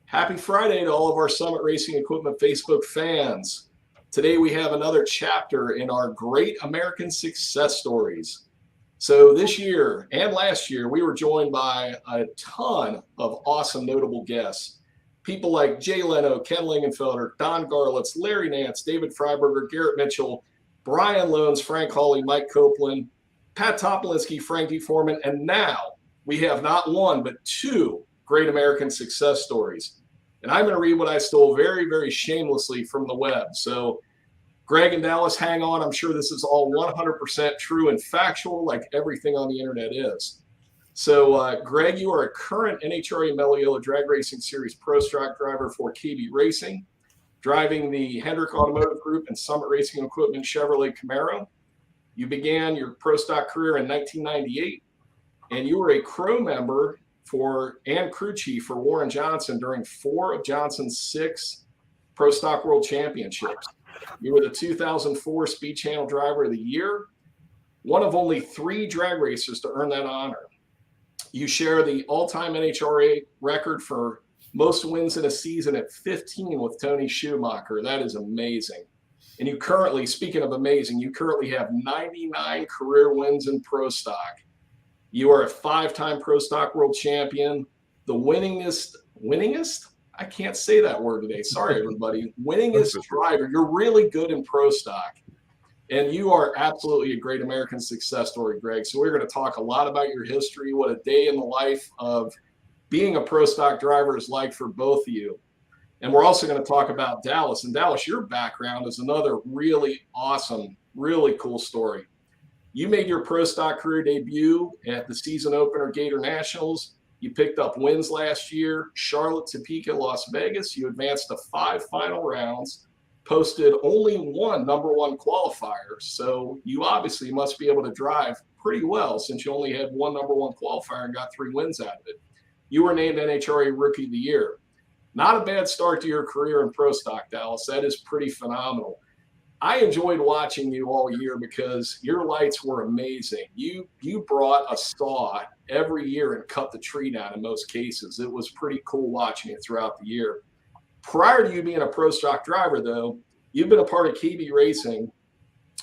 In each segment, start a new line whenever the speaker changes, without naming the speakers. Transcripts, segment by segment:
Happy Friday to all of our Summit Racing Equipment Facebook fans. Today we have another chapter in our Great American Success Stories. So this year and last year, we were joined by a ton of awesome notable guests. People like Jay Leno, Ken Lingenfelder, Don Garlitz, Larry Nance, David Freiberger, Garrett Mitchell, Brian Loans, Frank Hawley, Mike Copeland, Pat Topolinsky, Frankie Foreman, and now we have not one but two Great American Success Stories. And I'm going to read what I stole very, very shamelessly from the web. So Greg and Dallas, hang on. I'm sure this is all 100% true and factual, like everything on the internet is. So Greg, you are a current NHRA Meliola Drag Racing Series Pro Stock driver for KB Racing, driving the Hendrick Automotive Group and Summit Racing Equipment Chevrolet Camaro. You began your Pro Stock career in 1998, and you were a crew member and crew chief for Warren Johnson during 4 of Johnson's 6 Pro Stock World Championships. You were the 2004 Speed Channel Driver of the Year, one of only 3 drag racers to earn that honor. You share the all-time NHRA record for most wins in a season at 15 with Tony Schumacher. That is amazing. And you currently, speaking of amazing, you currently have 99 career wins in Pro Stock. You are a 5-time Pro Stock World Champion, the winningest? I can't say that word today. Sorry, everybody. Winningest driver. You're really good in Pro Stock. And you are absolutely a great American success story, Greg. So we're going to talk a lot about your history, what a day in the life of being a Pro Stock driver is like for both of you. And we're also going to talk about Dallas. And Dallas, your background is another really awesome, really cool story. You made your Pro Stock career debut at the season opener Gator Nationals. You picked up wins last year, Charlotte, Topeka, Las Vegas. You advanced to 5 final rounds, posted only 1 number 1 qualifier. So you obviously must be able to drive pretty well since you only had 1 number 1 qualifier and got 3 wins out of it. You were named NHRA Rookie of the Year. Not a bad start to your career in Pro Stock, Dallas. That is pretty phenomenal. I enjoyed watching you all year because your lights were amazing. You brought a saw every year and cut the tree down in most cases. It was pretty cool watching it throughout the year. Prior to you being a Pro Stock driver, though, you've been a part of KB Racing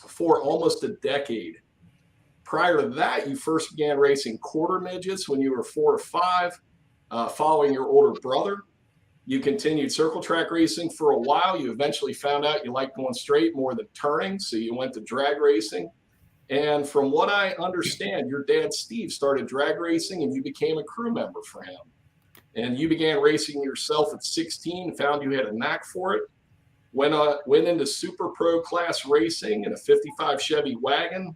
for almost a decade. Prior to that, you first began racing quarter midgets when you were 4 or 5, following your older brother. You continued circle track racing for a while. You eventually found out you liked going straight more than turning, so you went to drag racing. And from what I understand, your dad, Steve, started drag racing, and you became a crew member for him. And you began racing yourself at 16, found you had a knack for it, went into super pro class racing in a 55 Chevy wagon,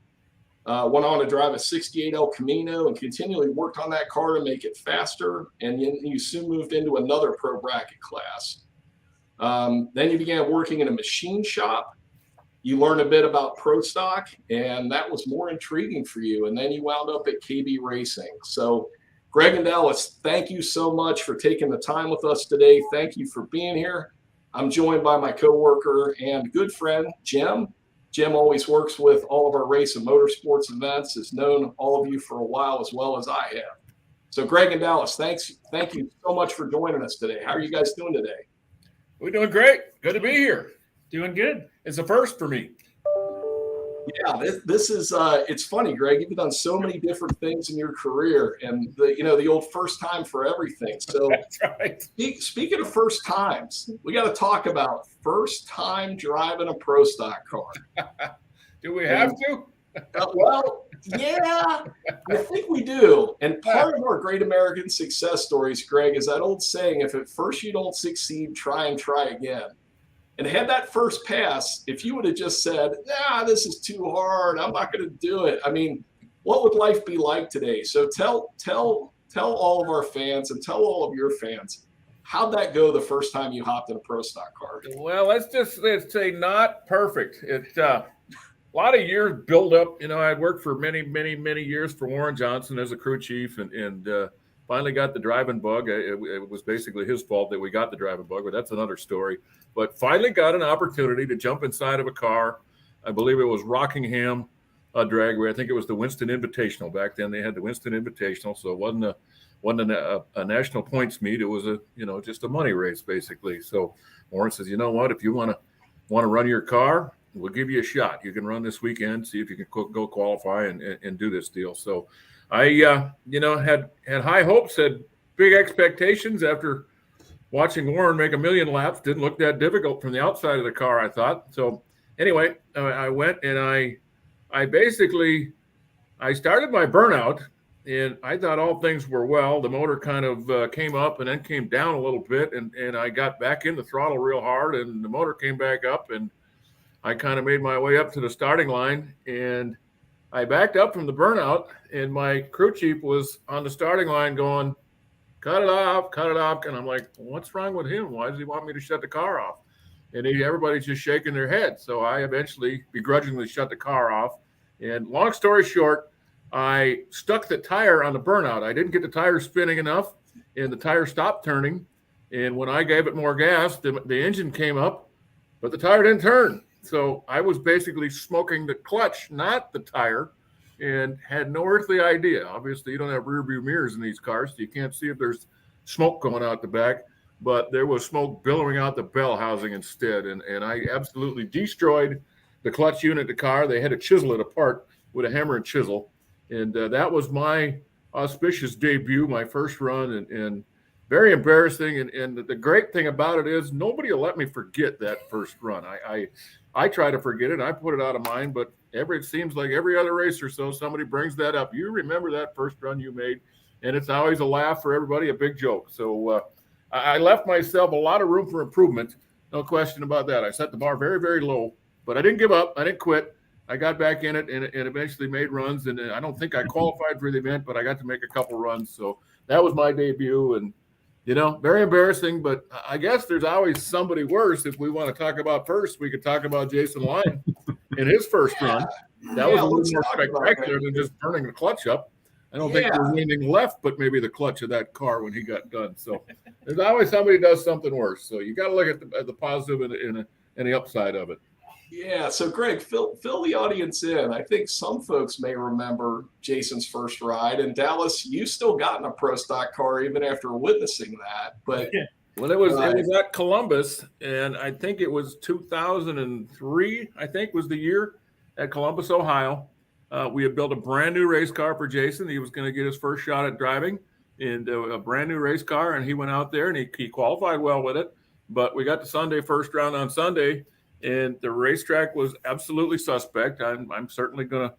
went on to drive a 68 El Camino and continually worked on that car to make it faster. And you soon moved into another pro bracket class. Then you began working in a machine shop. You learned a bit about Pro Stock, and that was more intriguing for you. And then you wound up at KB Racing. So Greg and Dallas, thank you so much for taking the time with us today. Thank you for being here. I'm joined by my coworker and good friend, Jim. Jim always works with all of our race and motorsports events, has known all of you for a while as well as I have. So Greg and Dallas, thank you so much for joining us today. How are you guys doing today?
We're doing great. Good to be here.
Doing good.
It's a first for me.
Yeah, this is it's funny, Greg. You've done so many different things in your career, and the old first time for everything. So
that's right.
Speaking of first times, we got to talk about first time driving a Pro Stock car.
Do we have to?
Well, yeah, I think we do. And part of our Great American Success Stories, Greg, is that old saying: if at first you don't succeed, try again. And had that first pass, if you would have just said, this is too hard, I'm not going to do it. I mean, what would life be like today? So tell all of our fans and tell all of your fans, how'd that go the first time you hopped in a Pro Stock car?
Well, let's say not perfect. It's a lot of years build up. I'd worked for many, many, many years for Warren Johnson as a crew chief and finally got the driving bug. It was basically his fault that we got the driving bug, but that's another story. But finally got an opportunity to jump inside of a car. I believe it was Rockingham Dragway. I think it was the Winston Invitational. Back then they had the Winston Invitational, so it wasn't a national points meet. It was just a money race basically. So Warren says, you know what, if you want to run your car, we'll give you a shot. You can run this weekend, see if you can go qualify and do this deal. So I had high hopes, had big expectations after watching Warren make a million laps. Didn't look that difficult from the outside of the car, I thought. So anyway, I went and I started my burnout, and I thought all things were well. The motor kind of came up and then came down a little bit, and I got back in the throttle real hard, and the motor came back up, and I kind of made my way up to the starting line, and I backed up from the burnout, and my crew chief was on the starting line going, cut it off. And I'm like, what's wrong with him? Why does he want me to shut the car off? And everybody's just shaking their head. So I eventually begrudgingly shut the car off. And long story short, I stuck the tire on the burnout. I didn't get the tire spinning enough, and the tire stopped turning. And when I gave it more gas, the engine came up, but the tire didn't turn. So I was basically smoking the clutch, not the tire, and had no earthly idea. Obviously, you don't have rear view mirrors in these cars, so you can't see if there's smoke going out the back, but there was smoke billowing out the bell housing instead. And I absolutely destroyed the clutch unit of the car. They had to chisel it apart with a hammer and chisel. And that was my auspicious debut, my first run, and very embarrassing. And the great thing about it is nobody will let me forget that first run. I try to forget it. I put it out of mind, but it seems like every other race or so, somebody brings that up. You remember that first run you made, and it's always a laugh for everybody, a big joke. So I left myself a lot of room for improvement, no question about that. I set the bar very, very low, but I didn't give up. I didn't quit. I got back in it and eventually made runs, and I don't think I qualified for the event, but I got to make a couple runs. So that was my debut, and very embarrassing, but I guess there's always somebody worse. If we want to talk about first, we could talk about Jason Lyon in his first run. That was a little more spectacular than just burning the clutch up. I don't think there was anything left but maybe the clutch of that car when he got done. So there's always somebody who does something worse. So you got to look at the positive and the upside of it.
Yeah. So Greg, fill the audience in. I think some folks may remember Jason's first ride. And Dallas, you still got in a Pro Stock car even after witnessing that. But
well, it was at Columbus, and I think it was 2003. I think was the year at Columbus, Ohio. We had built a brand new race car for Jason. He was going to get his first shot at driving in a brand new race car, and he went out there and he qualified well with it. But we got to Sunday, first round on Sunday, and the racetrack was absolutely suspect. I'm certainly going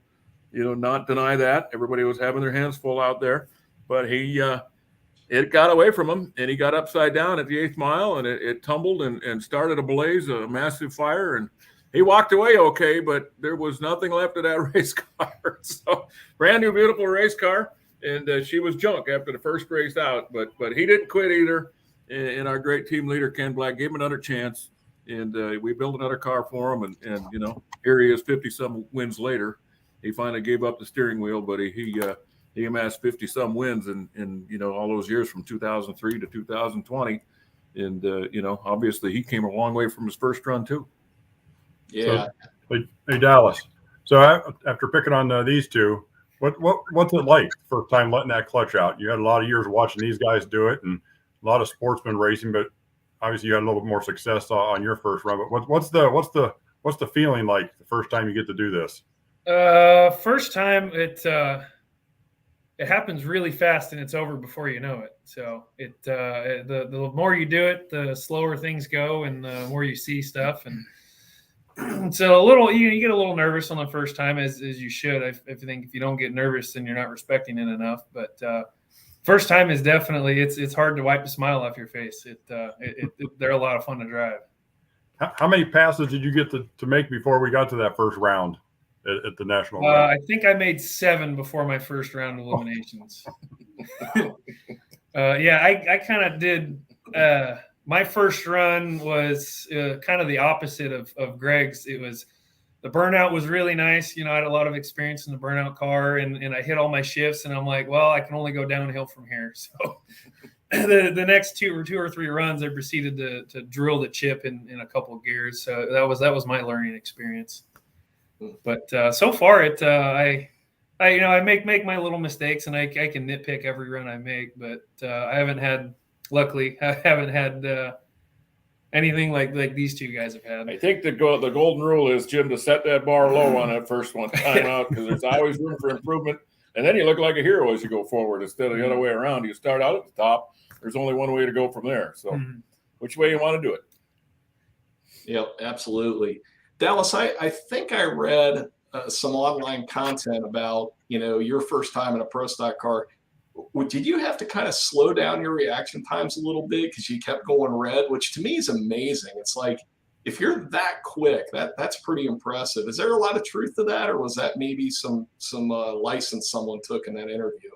to, not deny that. Everybody was having their hands full out there, but it got away from him, and he got upside down at the 8th mile, and it tumbled and started a blaze, a massive fire, and he walked away okay, but there was nothing left of that race car. So brand new, beautiful race car, and she was junk after the first race out, but he didn't quit either. And our great team leader, Ken Black, gave him another chance. And we built another car for him, and here he is 50-some wins later. He finally gave up the steering wheel, but he amassed 50-some wins in all those years from 2003 to 2020. And, obviously he came a long way from his first run too.
Yeah.
So, hey, Dallas. So after picking on these two, what's it like first time letting that clutch out? You had a lot of years watching these guys do it and a lot of sportsman racing, but obviously you had a little bit more success on your first run. But what's the feeling like the first time you get to do this?
First time it happens really fast and it's over before you know it. So the more you do it, the slower things go and the more you see stuff. And so you get a little nervous on the first time as you should. I think if you don't get nervous, then you're not respecting it enough. But first time is definitely it's hard to wipe the smile off your face. They're a lot of fun to drive.
How many passes did you get to make before we got to that first round at the national?
I think I made 7 before my first round of eliminations. I kind of did. My first run was kind of the opposite of Greg's. It was the burnout was really nice. I had a lot of experience in the burnout car, and I hit all my shifts, and I'm like, well, I can only go downhill from here. So the next two or three runs, I proceeded to drill the chip in a couple of gears. So that was my learning experience. But so far, I I make my little mistakes, and I can nitpick every run I make, but luckily, I haven't had anything like these two guys have had.
I think the golden rule is, Jim, to set that bar low on that first one time out, because there's always room for improvement. And then you look like a hero as you go forward instead of the other way around. You start out at the top. There's only one way to go from there. So which way you want to do it?
Yep, absolutely. Dallas, I think I read some online content about, your first time in a Pro Stock car. Did you have to kind of slow down your reaction times a little bit because you kept going red, which to me is amazing. It's like, if you're that quick, that's pretty impressive. Is there a lot of truth to that, or was that maybe some license someone took in that interview?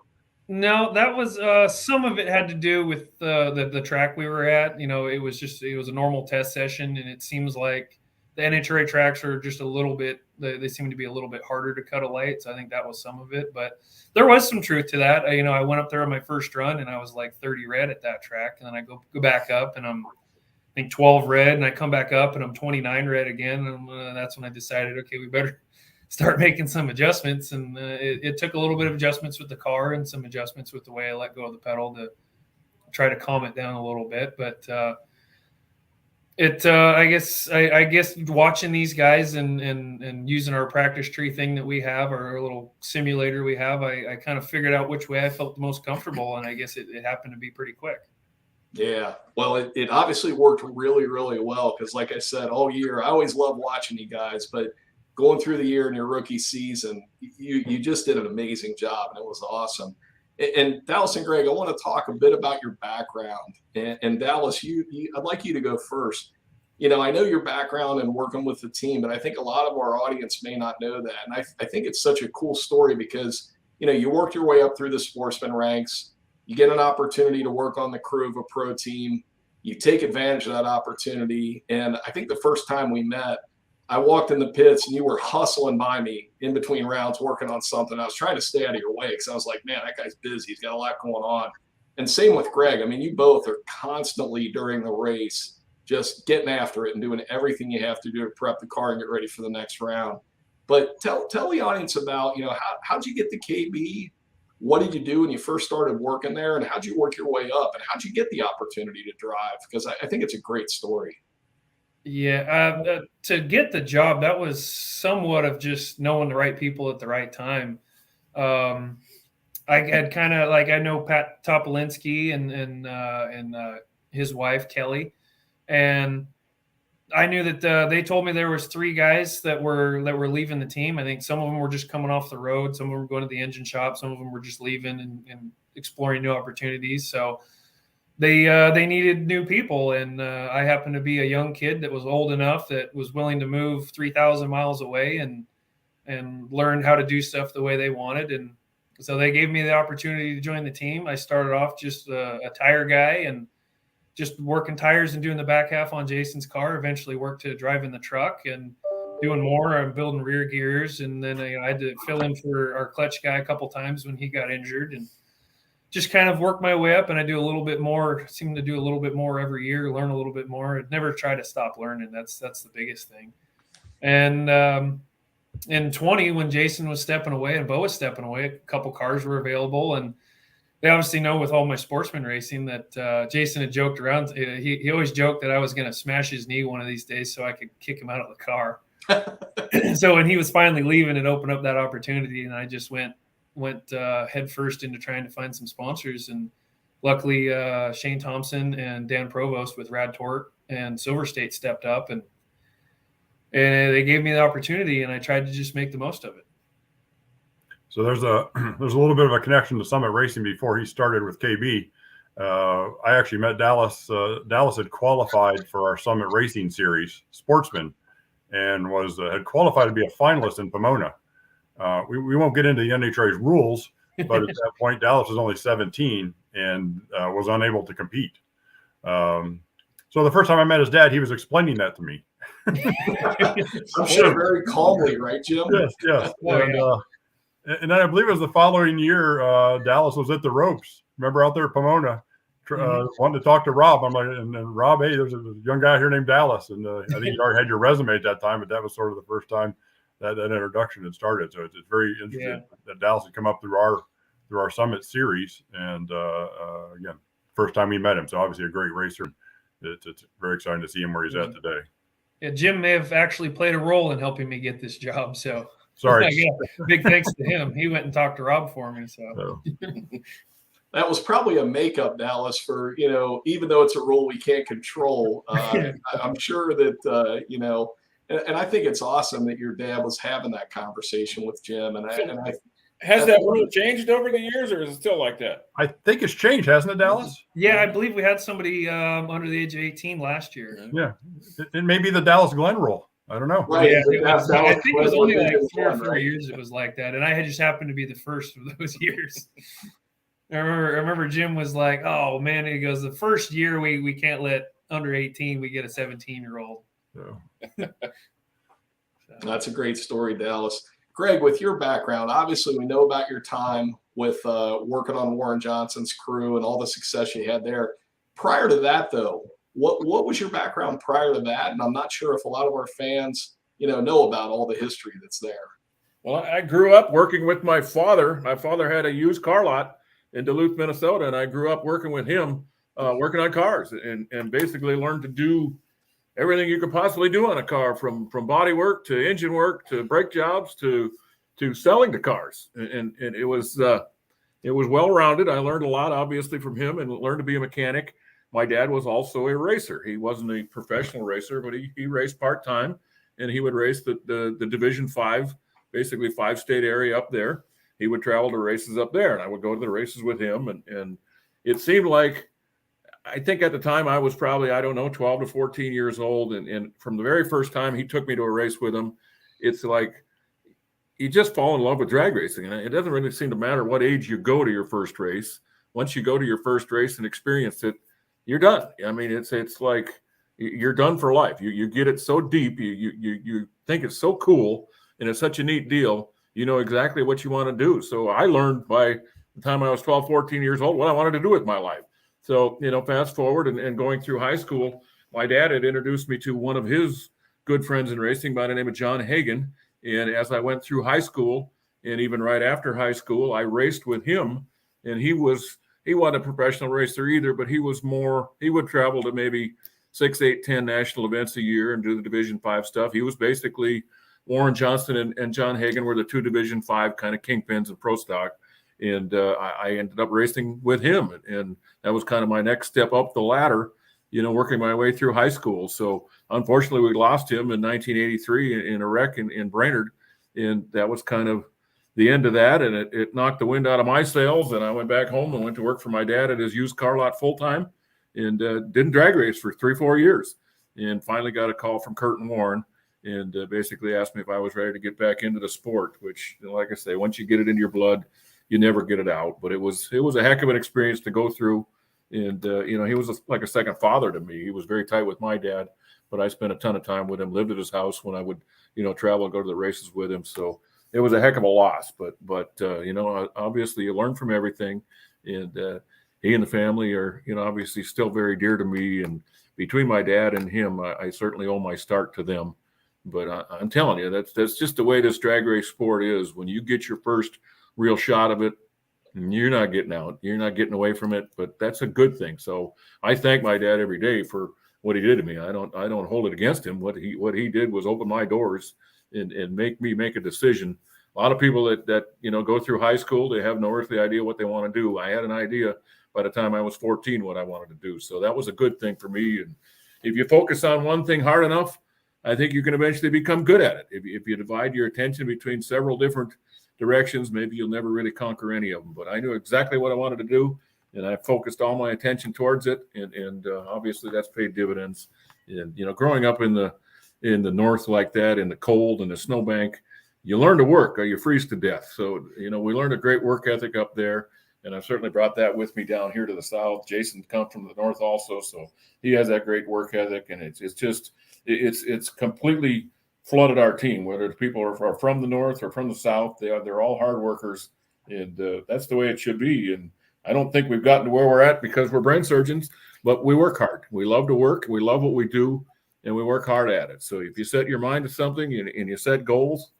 No, that was some of it had to do with the track we were at. It was a normal test session, and it seems like the NHRA tracks are just a little bit. They seem to be a little bit harder to cut a light, so I think that was some of it. But there was some truth to that. I went up there on my first run, and I was like 30 red at that track, and then I go back up, and I'm I think 12 red, and I come back up, and I'm 29 red again, and that's when I decided, okay, we better start making some adjustments. And it took a little bit of adjustments with the car and some adjustments with the way I let go of the pedal to try to calm it down a little bit. But I guess watching these guys and using our practice tree thing that we have, our little simulator we have, I kind of figured out which way I felt the most comfortable, and I guess it happened to be pretty quick.
Yeah, well, it obviously worked really, really well because, like I said, all year, I always love watching you guys, but going through the year in your rookie season, you just did an amazing job, and it was awesome. And Dallas and Greg, I want to talk a bit about your background. And Dallas, I'd like you to go first. I know your background and working with the team, but I think a lot of our audience may not know that. And I think it's such a cool story because, you worked your way up through the sportsman ranks. You get an opportunity to work on the crew of a pro team. You take advantage of that opportunity. And I think the first time we met, I walked in the pits and you were hustling by me in between rounds working on something. I was trying to stay out of your way because I was like, man, that guy's busy. He's got a lot going on. And same with Greg. I mean, you both are constantly during the race just getting after it and doing everything you have to do to prep the car and get ready for the next round. But tell the audience about, how'd you get the KB? What did you do when you first started working there, and how'd you work your way up, and how'd you get the opportunity to drive? Because I think it's a great story.
Yeah, to get the job, that was somewhat of just knowing the right people at the right time. I had kind of I know Pat Topolinsky and his wife Kelly, and I knew that they told me there was 3 guys that were leaving the team. I think some of them were just coming off the road, some of them were going to the engine shop, some of them were just leaving and exploring new opportunities. So they needed new people, and I happened to be a young kid that was old enough that was willing to move 3,000 miles away and learn how to do stuff the way they wanted. And so they gave me the opportunity to join the team. I started off just a tire guy and just working tires and doing the back half on Jason's car. Eventually worked to driving the truck and doing more and building rear gears. And then I had to fill in for our clutch guy a couple times when he got injured, and just kind of work my way up. And I do a little bit more, seem to do a little bit more every year, learn a little bit more. I'd never try to stop learning. That's the biggest thing. And in 20, when Jason was stepping away and Bo was stepping away, a couple cars were available, and they obviously know with all my sportsman racing that Jason had joked around. He always joked that I was going to smash his knee one of these days so I could kick him out of the car. So when he was finally leaving, it opened up that opportunity, and I just went head first into trying to find some sponsors. And luckily, Shane Thompson and Dan Provost with Rad Torque and Silver State stepped up, and they gave me the opportunity, and I tried to just make the most of it.
So there's a little bit of a connection to Summit Racing before he started with KB. I actually met Dallas. Dallas had qualified for our Summit Racing Series Sportsman, and had qualified to be a finalist in Pomona. We won't get into the NHRA's rules, but at that point, Dallas was only 17 and was unable to compete. So the first time I met his dad, he was explaining that to me.
I'm sure very calmly, right, Jim?
Yes. And then I believe it was the following year, Dallas was at the ropes. Remember out there at Pomona, wanting to talk to Rob. I'm like, and Rob, hey, there's a young guy here named Dallas. And I think you already had your resume at that time, but that was sort of the first time that introduction had started. So it's very interesting that Dallas had come up through our Summit series, and again, first time we met him. So obviously a great racer. It's very exciting to see him where he's at today.
Yeah, Jim may have actually played a role in helping me get this job. So
sorry,
big thanks to him. He went and talked to Rob for me. So.
That was probably a makeup, Dallas, for, even though it's a role we can't control. I'm sure that, and I think it's awesome that your dad was having that conversation with Jim.
Has that rule changed over the years, or is it still like that?
I think it's changed, hasn't it, Dallas?
Yeah, I believe we had somebody under the age of 18 last year.
Yeah, it may be the Dallas Glenn rule. I don't know.
Right.
Yeah, I think it was only like 3 or 4 years it was like that, and I had just happened to be the first of those years. I remember Jim was like, "Oh man," he goes, "The first year we can't let under 18 we get a 17-year-old."
So.
That's a great story, Dallas. Greg, with your background, obviously we know about your time with working on Warren Johnson's crew and all the success you had there. Prior to that, though, what was your background prior to that? And I'm not sure if a lot of our fans, know about all the history that's there.
Well, I grew up working with my father. My father had a used car lot in Duluth, Minnesota, and I grew up working with him, working on cars, and basically learned to do everything you could possibly do on a car, from body work to engine work to brake jobs to selling the cars, and it was well-rounded. I learned a lot, obviously, from him, and learned to be a mechanic. My dad was also a racer. He wasn't a professional racer, but he raced part-time, and he would race the Division 5, basically 5-state area up there. He would travel to races up there, and I would go to the races with him, and it seemed like, I think at the time I was probably, 12 to 14 years old. And from the very first time he took me to a race with him, it's like you just fall in love with drag racing. And it doesn't really seem to matter what age you go to your first race. Once you go to your first race and experience it, you're done. I mean, it's like you're done for life. You get it so deep. You think it's so cool, and it's such a neat deal. You know exactly what you want to do. So I learned by the time I was 12, 14 years old what I wanted to do with my life. So, fast forward and going through high school, my dad had introduced me to one of his good friends in racing by the name of John Hagan. And as I went through high school, and even right after high school, I raced with him. And he wasn't a professional racer either, but he would travel to maybe 6, 8, 10 national events a year and do the Division 5 stuff. He was basically Warren Johnson and John Hagan were the 2 Division 5 kind of kingpins in Pro Stock. And I ended up racing with him, and that was kind of my next step up the ladder, working my way through high school. So unfortunately, we lost him in 1983 in a wreck in Brainerd, and that was kind of the end of that. And it knocked the wind out of my sails, and I went back home and went to work for my dad at his used car lot full time, and didn't drag race for 3-4 years, and finally got a call from Kurt and Warren, and basically asked me if I was ready to get back into the sport. Which, like I say, once you get it in your blood, you never get it out. But it was a heck of an experience to go through. And, he was like a second father to me. He was very tight with my dad, but I spent a ton of time with him, lived at his house when I would, travel and go to the races with him. So it was a heck of a loss, but obviously you learn from everything. And he and the family are, obviously still very dear to me. And between my dad and him, I certainly owe my start to them. But I'm telling you, that's just the way this drag race sport is. When you get your first real shot of it, you're not getting out. You're not getting away from it, but that's a good thing. So I thank my dad every day for what he did to me. I don't hold it against him. What he did was open my doors and make me make a decision. A lot of people that go through high school, they have no earthly idea what they want to do. I had an idea by the time I was 14 what I wanted to do. So that was a good thing for me. And if you focus on one thing hard enough, I think you can eventually become good at it. If you divide your attention between several different directions, maybe you'll never really conquer any of them. But I knew exactly what I wanted to do, and I focused all my attention towards it. And obviously that's paid dividends. And growing up in the north like that, in the cold and the snowbank, you learn to work or you freeze to death. So we learned a great work ethic up there, and I've certainly brought that with me down here to the south. Jason comes from the north also, so he has that great work ethic, and it's completely flooded our team, whether the people are from the north or from the south. They're all hard workers, and that's the way it should be. And I don't think we've gotten to where we're at because we're brain surgeons, but we work hard. We love to work. We love what we do, and we work hard at it. So if you set your mind to something and you set goals,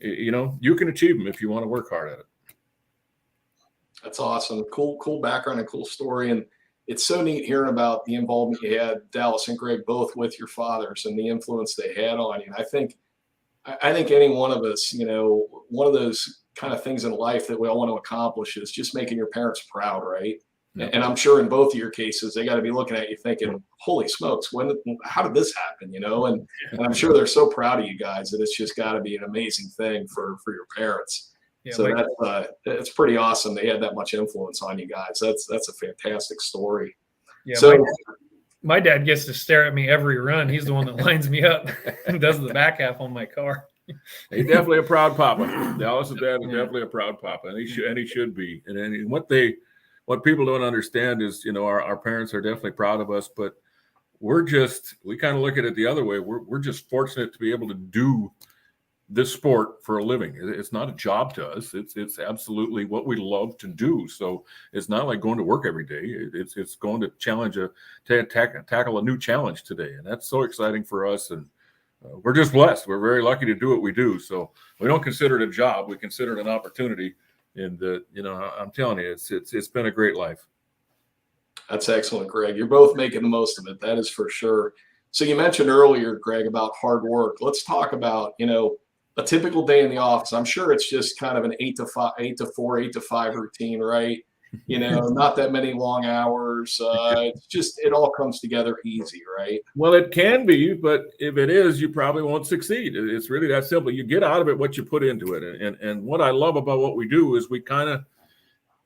you can achieve them if you want to work hard at it.
That's awesome. Cool background and cool story. And it's so neat hearing about the involvement you had, Dallas and Greg, both with your fathers and the influence they had on you. And I think any one of us, one of those kind of things in life that we all want to accomplish is just making your parents proud, right?
Yeah.
And I'm sure in both of your cases, they got to be looking at you thinking, holy smokes, how did this happen? And I'm sure they're so proud of you guys that it's just got to be an amazing thing for your parents.
Yeah,
So that's pretty awesome. They had that much influence on you guys. That's a fantastic story.
Yeah.
So
my dad gets to stare at me every run. He's the one that lines me up and does the back half on my car.
He's definitely a proud papa. Dallas's dad is definitely a proud papa, and he should be. And what people don't understand is, our parents are definitely proud of us, but we kind of look at it the other way. We're just fortunate to be able to do this sport for a living. It's not a job to us. It's absolutely what we love to do. So it's not like going to work every day. It's going to tackle a new challenge today, and that's so exciting for us. And we're just blessed. We're very lucky to do what we do. So we don't consider it a job. We consider it an opportunity. And I'm telling you, it's been a great life.
That's excellent, Greg. You're both making the most of it. That is for sure. So you mentioned earlier, Greg, about hard work. Let's talk about, a typical day in the office. I'm sure it's just kind of an 8 to 4, 8 to 5 routine, right? Not that many long hours. It all comes together easy, right?
Well, it can be, but if it is, you probably won't succeed. It's really that simple. You get out of it what you put into it. And what I love about what we do is we kind of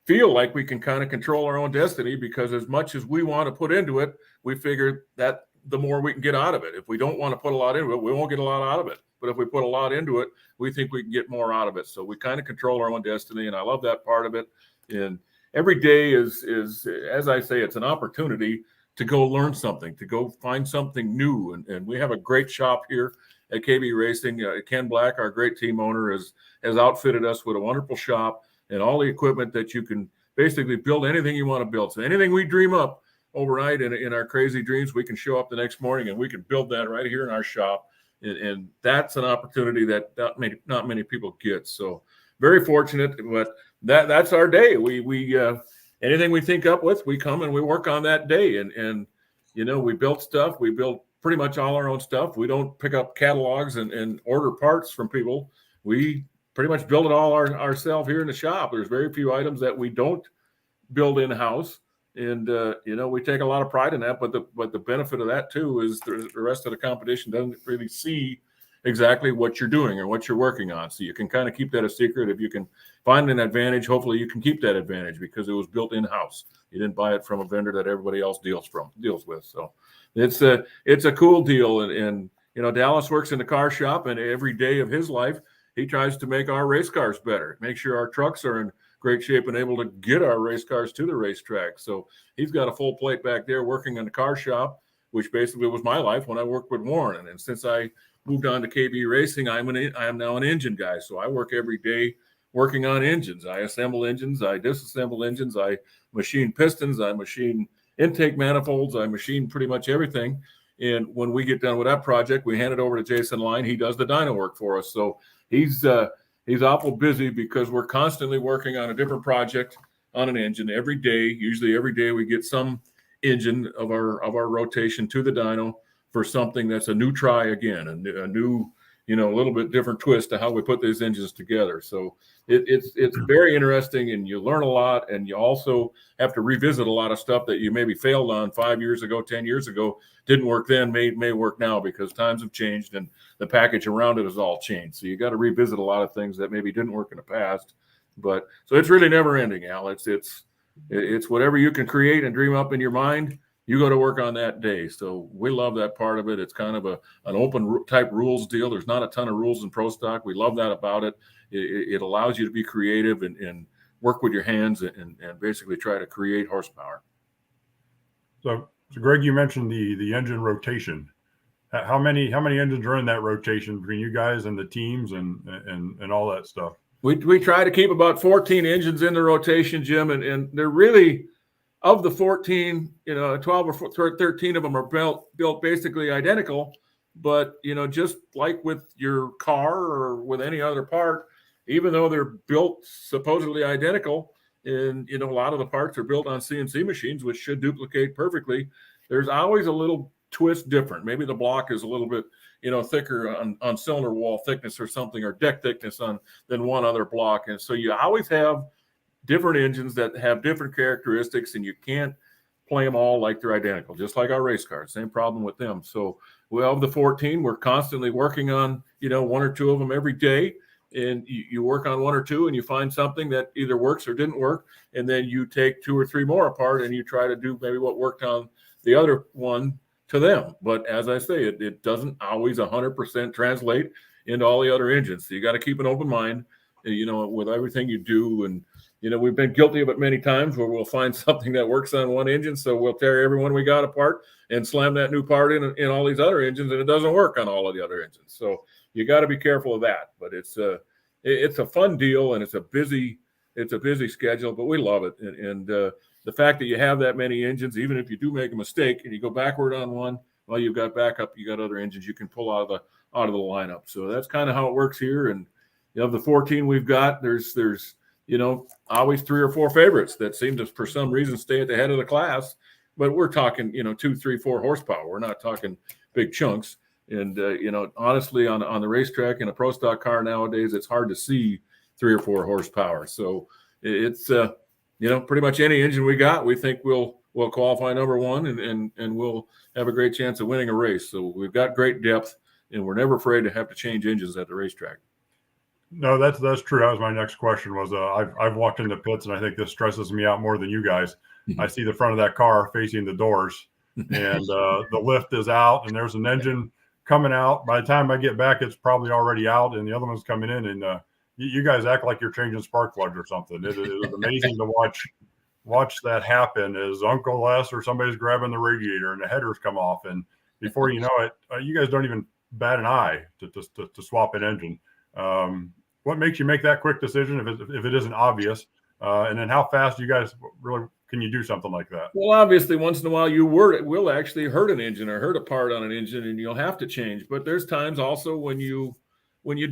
feel like we can kind of control our own destiny, because as much as we want to put into it, we figure that the more we can get out of it. If we don't want to put a lot into it, we won't get a lot out of it. But if we put a lot into it, we think we can get more out of it. So we kind of control our own destiny, and I love that part of it. And every day is, as I say, it's an opportunity to go learn something, to go find something new. And we have a great shop here at KB Racing. Ken Black, our great team owner, has outfitted us with a wonderful shop and all the equipment that you can basically build anything you want to build. So anything we dream up overnight in our crazy dreams, we can show up the next morning and we can build that right here in our shop. And that's an opportunity that not many people get. So very fortunate, but that's our day. We anything we think up with, we come and we work on that day. And we built stuff. We built pretty much all our own stuff. We don't pick up catalogs and order parts from people. We pretty much build it all ourselves here in the shop. There's very few items that we don't build in-house. And, we take a lot of pride in that, but the benefit of that too is the rest of the competition doesn't really see exactly what you're doing or what you're working on. So you can kind of keep that a secret. If you can find an advantage, hopefully you can keep that advantage because it was built in-house. You didn't buy it from a vendor that everybody else deals with. So it's a cool deal. And Dallas works in the car shop, and every day of his life, he tries to make our race cars better, make sure our trucks are in great shape and able to get our race cars to the racetrack. So he's got a full plate back there working in the car shop, which basically was my life when I worked with Warren. And since I moved on to KB Racing, I am now an engine guy. So I work every day working on engines. I assemble engines, I disassemble engines, I machine pistons, I machine intake manifolds, I machine pretty much everything. And when we get done with that project, we hand it over to Jason Line. He does the dyno work for us. So he's awful busy because we're constantly working on a different project on an engine every day. Usually every day we get some engine of our rotation to the dyno for something that's a new try again, a new, a little bit different twist to how we put these engines together. So it's very interesting, and you learn a lot, and you also have to revisit a lot of stuff that you maybe failed on 5 years ago, 10 years ago, didn't work then, may work now because times have changed and the package around it has all changed. So you got to revisit a lot of things that maybe didn't work in the past. But so it's really never ending, Al. It's whatever you can create and dream up in your mind, you go to work on that day. So we love that part of it. It's kind of an open type rules deal. There's not a ton of rules in Pro Stock. We love that about it. It allows you to be creative and work with your hands and basically try to create horsepower.
So Greg, you mentioned the engine rotation. How many engines are in that rotation between you guys and the teams and all that stuff? We
try to keep about 14 engines in the rotation, Jim, and they're really, of the 14, 12 or 13 of them are built basically identical. But, just like with your car or with any other part, even though they're built supposedly identical, and, a lot of the parts are built on CNC machines, which should duplicate perfectly, there's always a little twist different. Maybe the block is a little bit, thicker on cylinder wall thickness or something, or deck thickness than one other block. And so you always have different engines that have different characteristics, and you can't play them all like they're identical, just like our race cars. Same problem with them. So we have the 14. We're constantly working on, one or two of them every day. And you work on one or two and you find something that either works or didn't work. And then you take two or three more apart and you try to do maybe what worked on the other one to them. But as I say, it doesn't always 100% translate into all the other engines. So you got to keep an open mind, with everything you do. And, we've been guilty of it many times where we'll find something that works on one engine. So we'll tear every one we got apart and slam that new part in all these other engines, and it doesn't work on all of the other engines. So you got to be careful of that. But it's a fun deal, and it's a busy schedule, but we love it. And the fact that you have that many engines, even if you do make a mistake and you go backward on one, well, you've got backup, you got other engines you can pull out of the lineup. So that's kind of how it works here. And the 14 we've got, there's always 3 or 4 favorites that seem to, for some reason, stay at the head of the class. But we're talking, 2, 3, 4 horsepower. We're not talking big chunks. And, honestly, on the racetrack in a Pro Stock car nowadays, it's hard to see 3 or 4 horsepower. So it's, pretty much any engine we got, we think we'll qualify number one and we'll have a great chance of winning a race. So we've got great depth, and we're never afraid to have to change engines at the racetrack.
No, that's true. That was my next question. Was I've walked into pits, and I think this stresses me out more than you guys. I see the front of that car facing the doors, and the lift is out, and there's an engine coming out. By the time I get back, it's probably already out, and the other one's coming in. And you guys act like you're changing spark plugs or something. It is amazing to watch that happen. As Uncle Les or somebody's grabbing the radiator, and the headers come off, and before you know it, you guys don't even bat an eye to swap an engine. What makes you make that quick decision if it isn't obvious? And then how fast you guys really can you do something like that?
Well, obviously, once in a while you will actually hurt an engine or hurt a part on an engine, and you'll have to change. But there's times also when you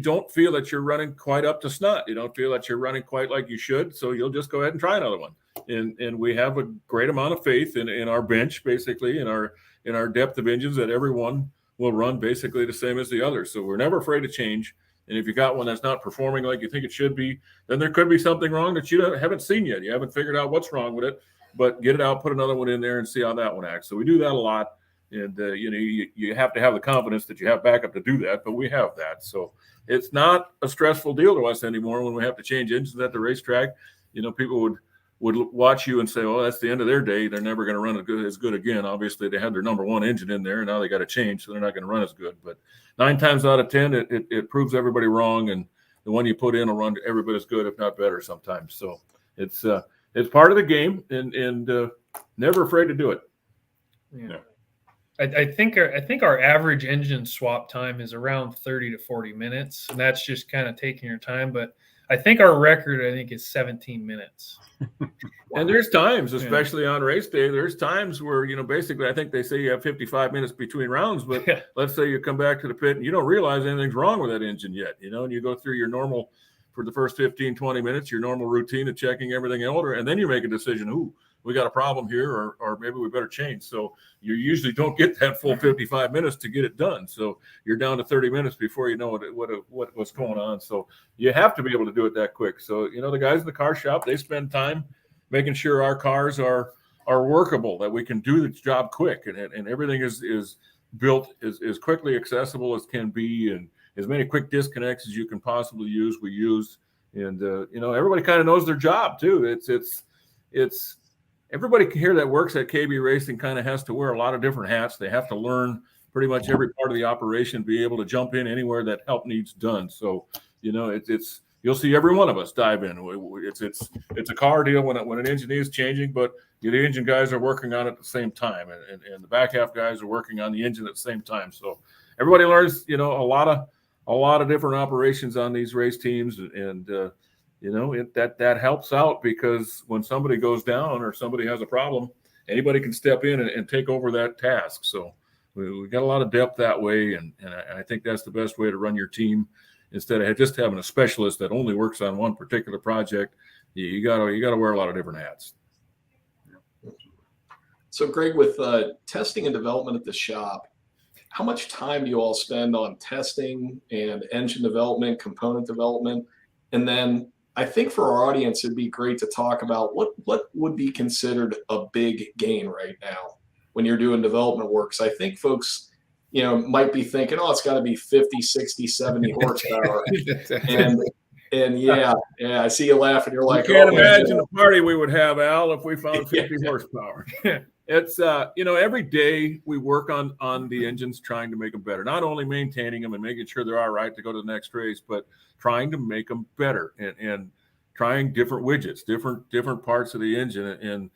don't feel that you're running quite up to snot, you don't feel that you're running quite like you should, so you'll just go ahead and try another one. And we have a great amount of faith in our bench, basically, in our depth of engines, that everyone will run basically the same as the others. So we're never afraid to change. And if you got one that's not performing like you think it should be, then there could be something wrong that you haven't seen yet. You haven't figured out what's wrong with it, but get it out, put another one in there, and see how that one acts. So we do that a lot. And, you have to have the confidence that you have backup to do that, but we have that. So it's not a stressful deal to us anymore when we have to change engines at the racetrack. People would watch you and say, oh, that's the end of their day. They're never going to run as good again. Obviously, they had their number one engine in there, and now they got to change, so they're not going to run as good. But 9 times out of 10, it proves everybody wrong, and the one you put in will run every bit as good, if not better, sometimes. So it's part of the game, and never afraid to do it.
Yeah. I think our average engine swap time is around 30 to 40 minutes, and that's just kind of taking your time. But I think our record, is 17 minutes.
And there's times, especially on race day, there's times where, basically I think they say you have 55 minutes between rounds, but let's say you come back to the pit and you don't realize anything's wrong with that engine yet, and you go through your normal, for the first 15, 20 minutes, your normal routine of checking everything in order, and then you make a decision, we got a problem here, or maybe we better change. So you usually don't get that full 55 minutes to get it done. So you're down to 30 minutes before you know what's going on. So you have to be able to do it that quick. So, the guys in the car shop, they spend time making sure our cars are workable, that we can do the job quick, and everything is built as quickly accessible as can be, and as many quick disconnects as you can possibly use, we use. And, everybody kind of knows their job too. It's everybody here that works at KB Racing kind of has to wear a lot of different hats. They have to learn pretty much every part of the operation, be able to jump in anywhere that help needs done. So, you'll see every one of us dive in. It's a car deal when an engine is changing, but the engine guys are working on it at the same time, and the back half guys are working on the engine at the same time. So everybody learns, a lot of different operations on these race teams, and that helps out, because when somebody goes down or somebody has a problem, anybody can step in and take over that task. So we got a lot of depth that way, and I think that's the best way to run your team instead of just having a specialist that only works on one particular project. You gotta wear a lot of different hats.
So, Greg, with testing and development at the shop, how much time do you all spend on testing and engine development, component development? And then I think for our audience, it'd be great to talk about what would be considered a big gain right now when you're doing development work. Because I think folks, might be thinking, oh, it's got to be 50, 60, 70 horsepower. And yeah, I see you laughing. You're like,
you can't imagine the party we would have, Al, if we found 50 horsepower. It's every day we work on the engines, trying to make them better, not only maintaining them and making sure they're all right to go to the next race, but trying to make them better and trying different widgets, different parts of the engine. And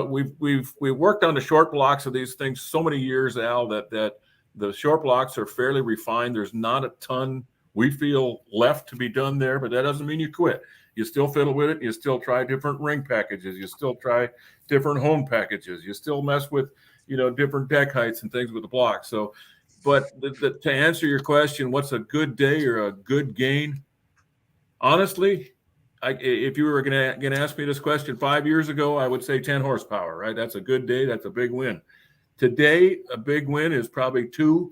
we've worked on the short blocks of these things so many years, Al, that the short blocks are fairly refined. There's not a ton we feel left to be done there, but that doesn't mean you quit. You still fiddle with it. You still try different ring packages. You still try different home packages. You still mess with, different deck heights and things with the block. So, but to answer your question, what's a good day or a good gain? Honestly, if you were going to ask me this question 5 years ago, I would say 10 horsepower, right? That's a good day. That's a big win. Today, a big win is probably 2-3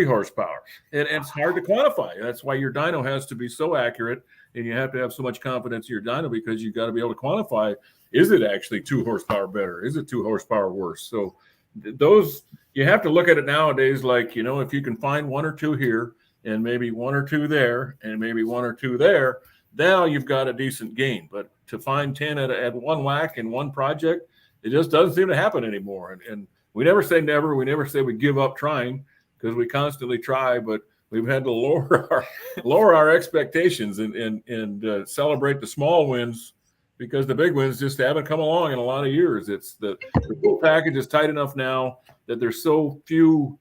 horsepower. And it's hard to quantify. That's why your dyno has to be so accurate, and you have to have so much confidence in your dyno, because you've got to be able to quantify, is it actually 2 horsepower better? Is it 2 horsepower worse? So those, you have to look at it nowadays like, if you can find 1 or 2 here and maybe 1 or 2 there and maybe 1 or 2 there, now you've got a decent gain. But to find 10 at one whack in one project, it just doesn't seem to happen anymore. And we never say never. We never say we give up trying, because we constantly try, but we've had to lower our expectations and celebrate the small wins, because the big wins just haven't come along in a lot of years. It's the full package is tight enough now that there's so few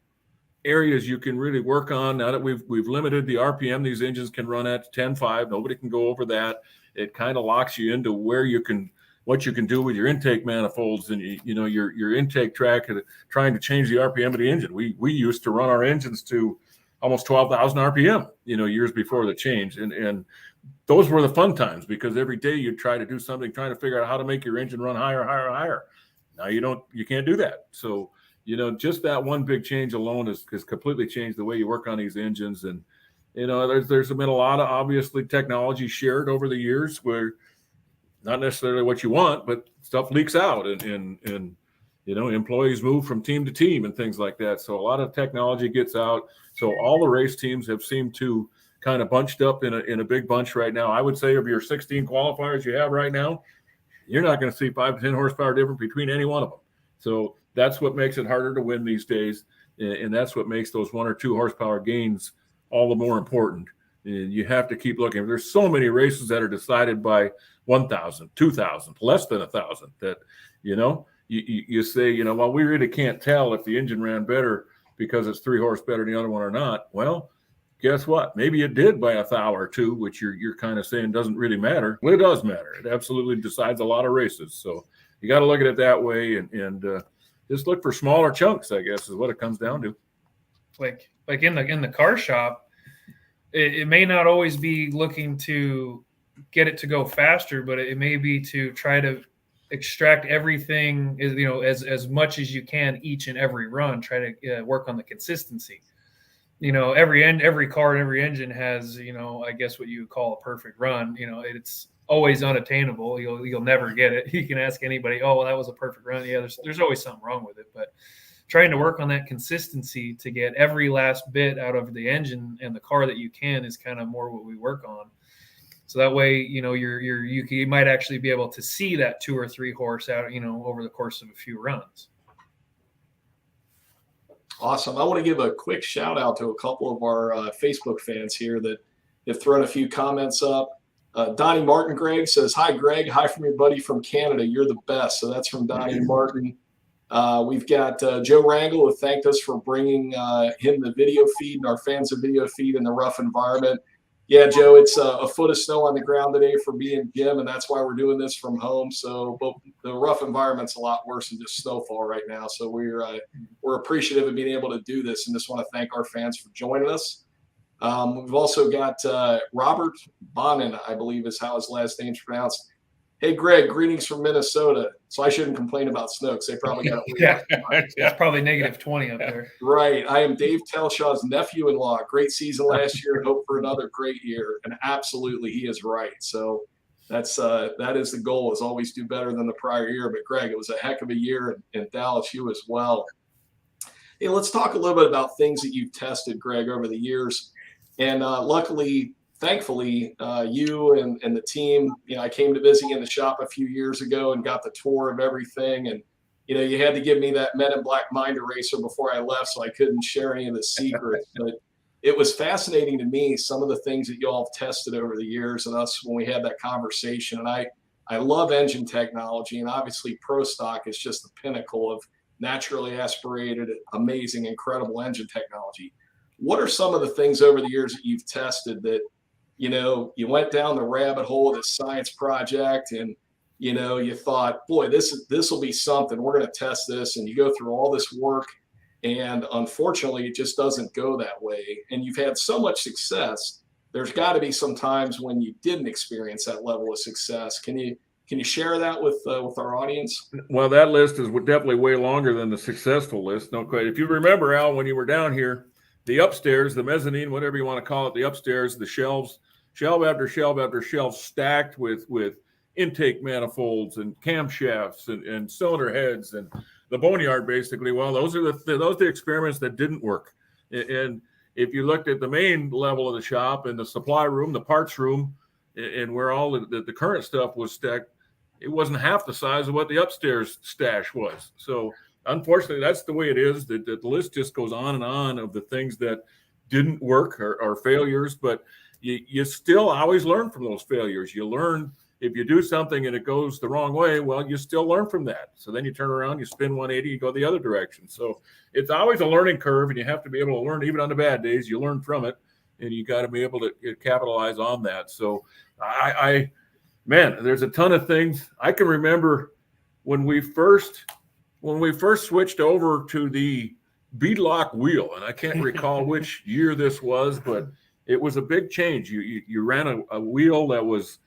areas you can really work on. Now that we've limited the RPM these engines can run at 10.5, nobody can go over that. It kind of locks you into what you can do with your intake manifolds and your intake track, trying to change the RPM of the engine. We used to run our engines to almost 12,000 RPM, years before the change, and those were the fun times, because every day you try to do something, trying to figure out how to make your engine run higher. Now you can't do that. So just that one big change alone has completely changed the way you work on these engines. And there's been a lot of obviously technology shared over the years where, not necessarily what you want, but stuff leaks out and employees move from team to team and things like that. So a lot of technology gets out. So all the race teams have seemed to kind of bunched up in a big bunch right now. I would say of your 16 qualifiers you have right now, you're not going to see 5 to 10 horsepower difference between any one of them. So that's what makes it harder to win these days. And that's what makes those 1 or 2 horsepower gains all the more important. And you have to keep looking. There's so many races that are decided by 1,000, 2,000, less than 1,000 that, you say, well, we really can't tell if the engine ran better because it's 3 horse better than the other one or not. Well, guess what? Maybe it did by 1 hour or 2, which you're kind of saying doesn't really matter. Well, it does matter. It absolutely decides a lot of races. So you got to look at it that way and just look for smaller chunks, I guess, is what it comes down to.
Like in the car shop, it may not always be looking to get it to go faster, but it may be to try to extract everything, as much as you can each and every run. Try to work on the consistency. Every car and every engine has, I guess what you would call a perfect run. It's always unattainable. You'll never get it. You can ask anybody, oh, well, that was a perfect run. Yeah, there's always something wrong with it, but trying to work on that consistency to get every last bit out of the engine and the car that you can is kind of more what we work on. So that way, you might actually be able to see that 2 or 3 horse out, over the course of a few runs.
Awesome. I want to give a quick shout out to a couple of our Facebook fans here that have thrown a few comments up. Donnie Martin Greg says, hi, Greg. Hi from your buddy from Canada. You're the best. So that's from Donnie Martin. We've got Joe Rangel, who thanked us for bringing him the video feed and our fans a video feed in the rough environment. Yeah, Joe, it's a foot of snow on the ground today for me and Jim, and that's why we're doing this from home. So, but the rough environment's a lot worse than just snowfall right now. So we're appreciative of being able to do this, and just want to thank our fans for joining us. We've also got Robert Bonin, I believe is how his last name's pronounced. Hey, Greg, greetings from Minnesota. So I shouldn't complain about snow because they probably got
It's probably -20 up there.
Right. I am Dave Telshaw's nephew-in-law. Great season last year. Hope for another great year. And absolutely, he is right. So that is the goal, is always do better than the prior year. But Greg, it was a heck of a year in Dallas, you as well. Hey, let's talk a little bit about things that you've tested, Greg, over the years. And luckily, thankfully, you and the team, I came to visit you in the shop a few years ago and got the tour of everything. And, you had to give me that Men in Black mind eraser before I left, so I couldn't share any of the secrets. But it was fascinating to me, some of the things that you all have tested over the years, and us when we had that conversation. And I love engine technology, and obviously Pro Stock is just the pinnacle of naturally aspirated, amazing, incredible engine technology. What are some of the things over the years that you've tested that, you went down the rabbit hole of this science project and, you thought, boy, this will be something. We're going to test this. And you go through all this work. And unfortunately, it just doesn't go that way. And you've had so much success. There's got to be some times when you didn't experience that level of success. Can you share that with our audience?
Well, that list is definitely way longer than the successful list. No question. If you remember, Al, when you were down here, the upstairs, the mezzanine, whatever you want to call it, the upstairs, the shelves, shelf after shelf after shelf, stacked with intake manifolds and camshafts and cylinder heads and the boneyard, basically. Well, those are the experiments that didn't work. And if you looked at the main level of the shop and the supply room, the parts room, and where all the current stuff was stacked, it wasn't half the size of what the upstairs stash was. So unfortunately, that's the way it is. The list just goes on and on of the things that didn't work or failures, but you still always learn from those failures. You learn if you do something and it goes the wrong way, well, you still learn from that. So then you turn around, you spin 180, you go the other direction. So it's always a learning curve, and you have to be able to learn even on the bad days. You learn from it, and you got to be able to capitalize on that. So man, there's a ton of things. I can remember when we first switched over to the beadlock wheel, and I can't recall which year this was, but it was a big change. You ran a wheel that was,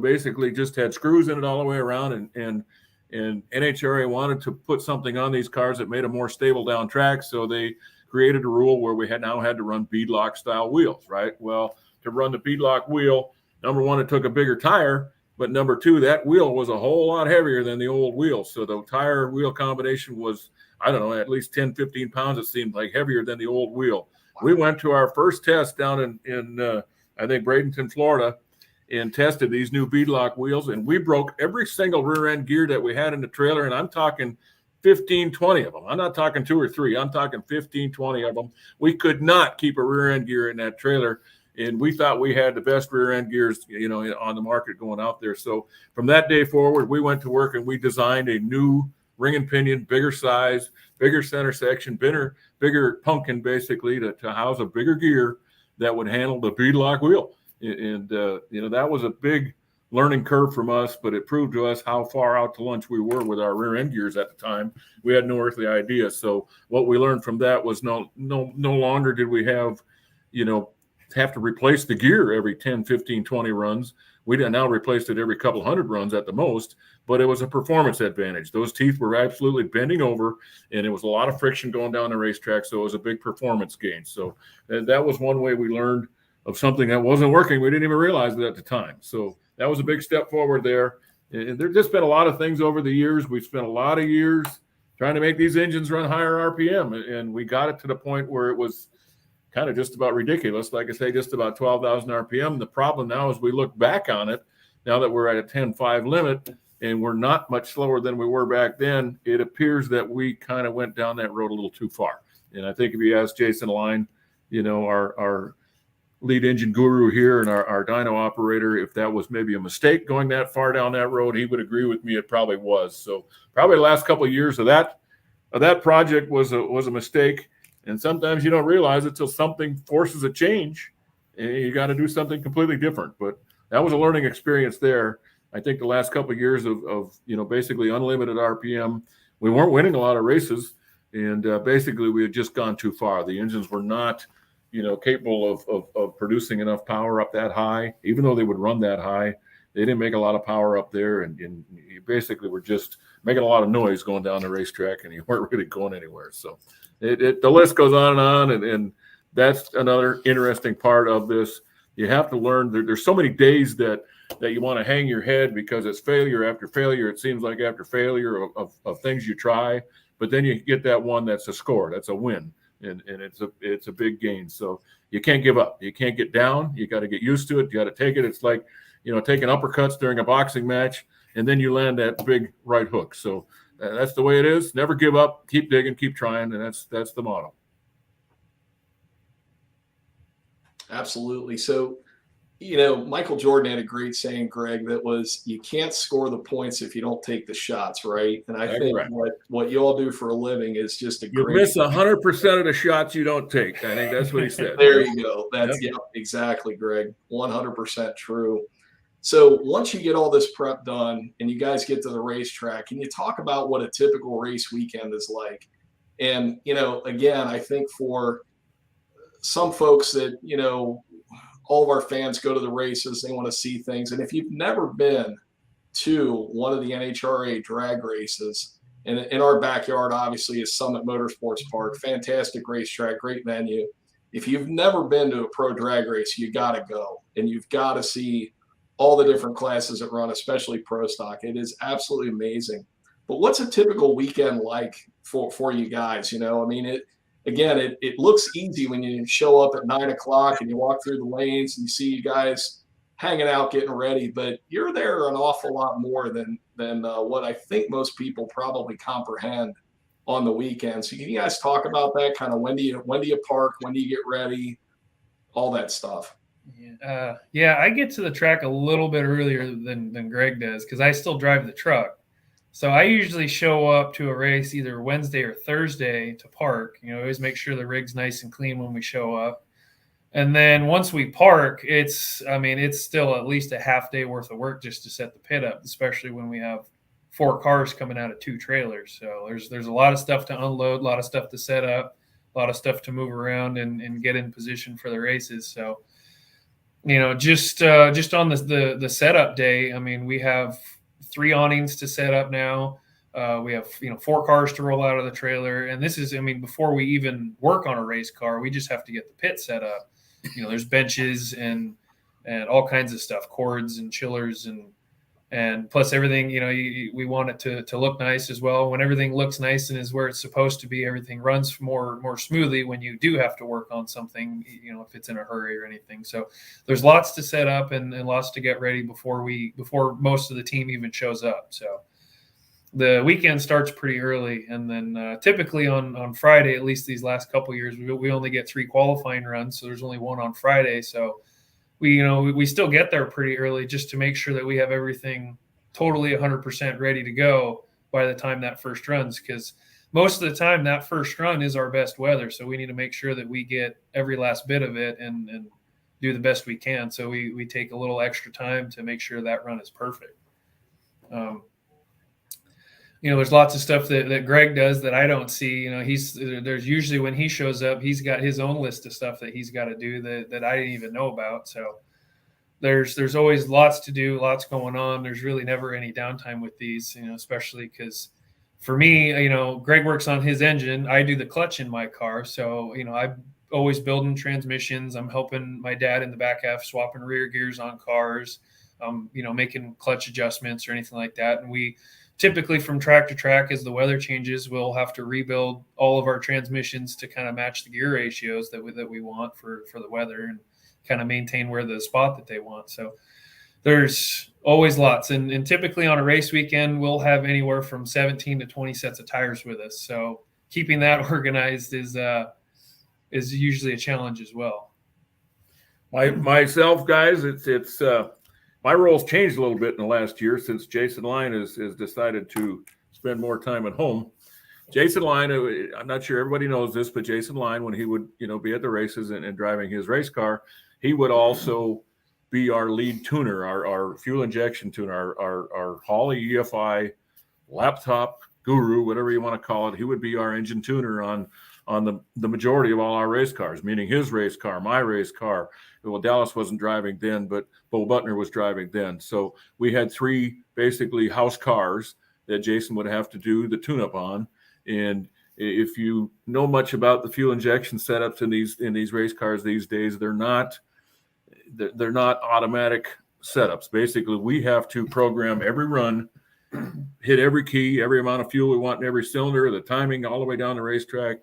basically just had screws in it all the way around, and NHRA wanted to put something on these cars that made them more stable down track. So they created a rule where we now had to run beadlock style wheels, right? Well, to run the beadlock wheel, number one, it took a bigger tire, but number two, that wheel was a whole lot heavier than the old wheel. So the tire wheel combination was, I don't know, at least 10, 15 pounds, it seemed like, heavier than the old wheel. We went to our first test down in I think, Bradenton, Florida, and tested these new beadlock wheels, and we broke every single rear end gear that we had in the trailer, and I'm talking 15, 20 of them. I'm not talking 2 or 3. I'm talking 15, 20 of them. We could not keep a rear end gear in that trailer, and we thought we had the best rear end gears, on the market going out there. So from that day forward, we went to work and we designed a new ring and pinion, bigger size, bigger center section, bigger pumpkin, basically, to house a bigger gear that would handle the beadlock wheel. And, that was a big learning curve from us, but it proved to us how far out to lunch we were with our rear end gears at the time. We had no earthly idea. So what we learned from that was no longer did we have to replace the gear every 10, 15, 20 runs. We now replaced it every couple hundred runs at the most, but it was a performance advantage. Those teeth were absolutely bending over, and it was a lot of friction going down the racetrack. So it was a big performance gain. So that was one way we learned of something that wasn't working. We didn't even realize it at the time. So that was a big step forward there. And there's just been a lot of things over the years. We've spent a lot of years trying to make these engines run higher RPM. And we got it to the point where it was kind of just about ridiculous. Like I say, just about 12,000 RPM. The problem now is we look back on it, now that we're at a 10.5 limit and we're not much slower than we were back then, it appears that we kind of went down that road a little too far. And I think if you ask Jason Line, our lead engine guru here and our dyno operator, if that was maybe a mistake going that far down that road, he would agree with me. It probably was. So probably the last couple of years of that project was a mistake. And sometimes you don't realize it till something forces a change, and you got to do something completely different. But that was a learning experience there. I think the last couple of years of basically unlimited RPM, we weren't winning a lot of races, and basically we had just gone too far. The engines were not, capable of producing enough power up that high. Even though they would run that high, they didn't make a lot of power up there, and you basically were just making a lot of noise going down the racetrack, and you weren't really going anywhere. So the list goes on, and that's another interesting part of this. You have to learn. There's so many days that you want to hang your head because it's failure after failure. It seems like after failure of things you try, but then you get that one that's a score, that's a win, and it's a big gain. So you can't give up. You can't get down. You got to get used to it. You got to take it. It's like, taking uppercuts during a boxing match, and then you land that big right hook. So that's the way it is. Never give up. Keep digging. Keep trying, and that's the motto.
Absolutely. So, Michael Jordan had a great saying, Greg, that was, you can't score the points if you don't take the shots, right? And I think what you all do for a living is just
You miss 100% of the shots you don't take. I think that's what he said.
There you go. That's exactly, Greg. 100% true. So once you get all this prep done and you guys get to the racetrack, can you talk about what a typical race weekend is like? And, again, I think for some folks that, all of our fans go to the races, they want to see things. And if you've never been to one of the NHRA drag races, and in our backyard, obviously, is Summit Motorsports Park, fantastic racetrack, great venue. If you've never been to a pro drag race, you got to go, and you've got to see all the different classes that run, especially Pro Stock. It is absolutely amazing. But what's a typical weekend like for you guys? It looks easy when you show up at 9 o'clock and you walk through the lanes and you see you guys hanging out, getting ready, but you're there an awful lot more than what I think most people probably comprehend on the weekend. So can you guys talk about that? Kind of when do you park? When do you get ready? All that stuff.
I get to the track a little bit earlier than Greg does because I still drive the truck. So I usually show up to a race either Wednesday or Thursday to park. Always make sure the rig's nice and clean when we show up. And then once we park, it's still at least a half day worth of work just to set the pit up, especially when we have 4 cars coming out of 2 trailers. So there's a lot of stuff to unload, a lot of stuff to set up, a lot of stuff to move around and get in position for the races. So, just on the setup day, we have 3 awnings to set up now. We have 4 cars to roll out of the trailer, and this is before we even work on a race car, we just have to get the pit set up. There's benches and all kinds of stuff, cords and chillers and plus everything. We want it to look nice as well. When everything looks nice and is where it's supposed to be, everything runs more smoothly when you do have to work on something, if it's in a hurry or anything. So there's lots to set up and lots to get ready before most of the team even shows up. So the weekend starts pretty early, and then typically on Friday, at least these last couple of years, we only get 3 qualifying runs, so there's only 1 on Friday. So we still get there pretty early just to make sure that we have everything totally 100% ready to go by the time that first runs, because most of the time that first run is our best weather. So we need to make sure that we get every last bit of it and do the best we can. So we take a little extra time to make sure that run is perfect. There's lots of stuff that Greg does that I don't see. There's usually when he shows up, he's got his own list of stuff that he's got to do that I didn't even know about. So there's always lots to do, lots going on. There's really never any downtime with these, especially because for me, Greg works on his engine. I do the clutch in my car. So, I'm always building transmissions. I'm helping my dad in the back half, swapping rear gears on cars, making clutch adjustments or anything like that. And we typically from track to track, as the weather changes, we'll have to rebuild all of our transmissions to kind of match the gear ratios that we want for the weather and kind of maintain where the spot that they want. So there's always lots. And typically on a race weekend, we'll have anywhere from 17 to 20 sets of tires with us. So keeping that organized is usually a challenge as well.
Myself, guys, it's my role's changed a little bit in the last year since Jason Line has decided to spend more time at home. Jason Line, I'm not sure everybody knows this, but Jason Line, when he would be at the races and driving his race car, he would also be our lead tuner, our fuel injection tuner, our Holley EFI laptop guru, whatever you want to call it. He would be our engine tuner on the majority of all our race cars, meaning his race car, my race car. Well, Dallas wasn't driving then, but Bo Butner was driving then. So we had 3 basically house cars that Jason would have to do the tune-up on. And if you know much about the fuel injection setups in these race cars these days, they're not automatic setups. Basically, we have to program every run, hit every key, every amount of fuel we want in every cylinder, the timing all the way down the racetrack,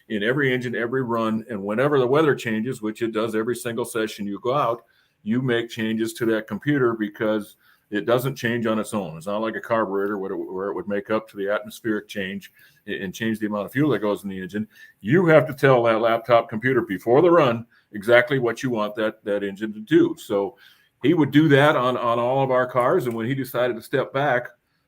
in every engine, every run. And whenever the weather changes, which it does every single session you go out, you make changes to that computer because it doesn't change on its own. It's not like a carburetor where it would make up to the atmospheric change and change the amount of fuel that goes in the engine. You have to tell that laptop computer before the run exactly what you want that engine to do. So he would do that on all of our cars. And when he decided to step back,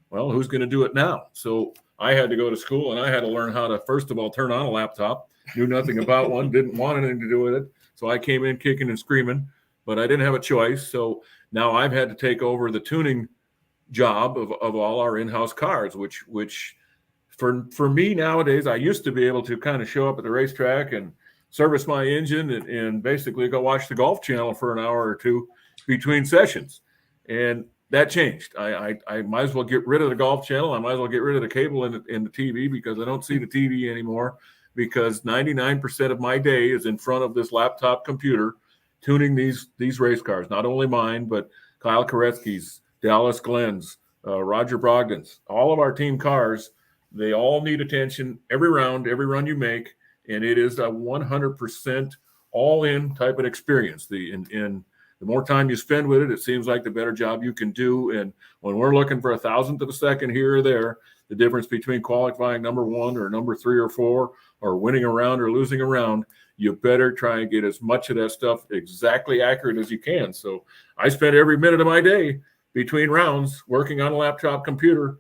well, who's going to do it now? So I had to go to school and I had to learn how to, first of all, turn on a laptop. Knew nothing about one, didn't want anything to do with it. So I came in kicking and screaming, but I didn't have a choice. So now I've had to take over the tuning job of all our in-house cars, which for me nowadays, I used to be able to kind of show up at the racetrack and service my engine and basically go watch the Golf Channel for an hour or two between sessions. And that changed. I might as well get rid of the Golf Channel. I might as well get rid of the cable in the TV because I don't see the TV anymore, because 99% of my day is in front of this laptop computer tuning these race cars, not only mine, but Kyle Koretsky's, Dallas Glenn's, Roger Brogdon's, all of our team cars. They all need attention every round, every run you make, and it is a 100% all-in type of experience. The more time you spend with it, it seems like the better job you can do. And when we're looking for a thousandth of a second here or there, the difference between qualifying number 1 or number 3 or 4 or winning a round or losing a round, you better try and get as much of that stuff exactly accurate as you can. So I spent every minute of my day between rounds working on a laptop computer,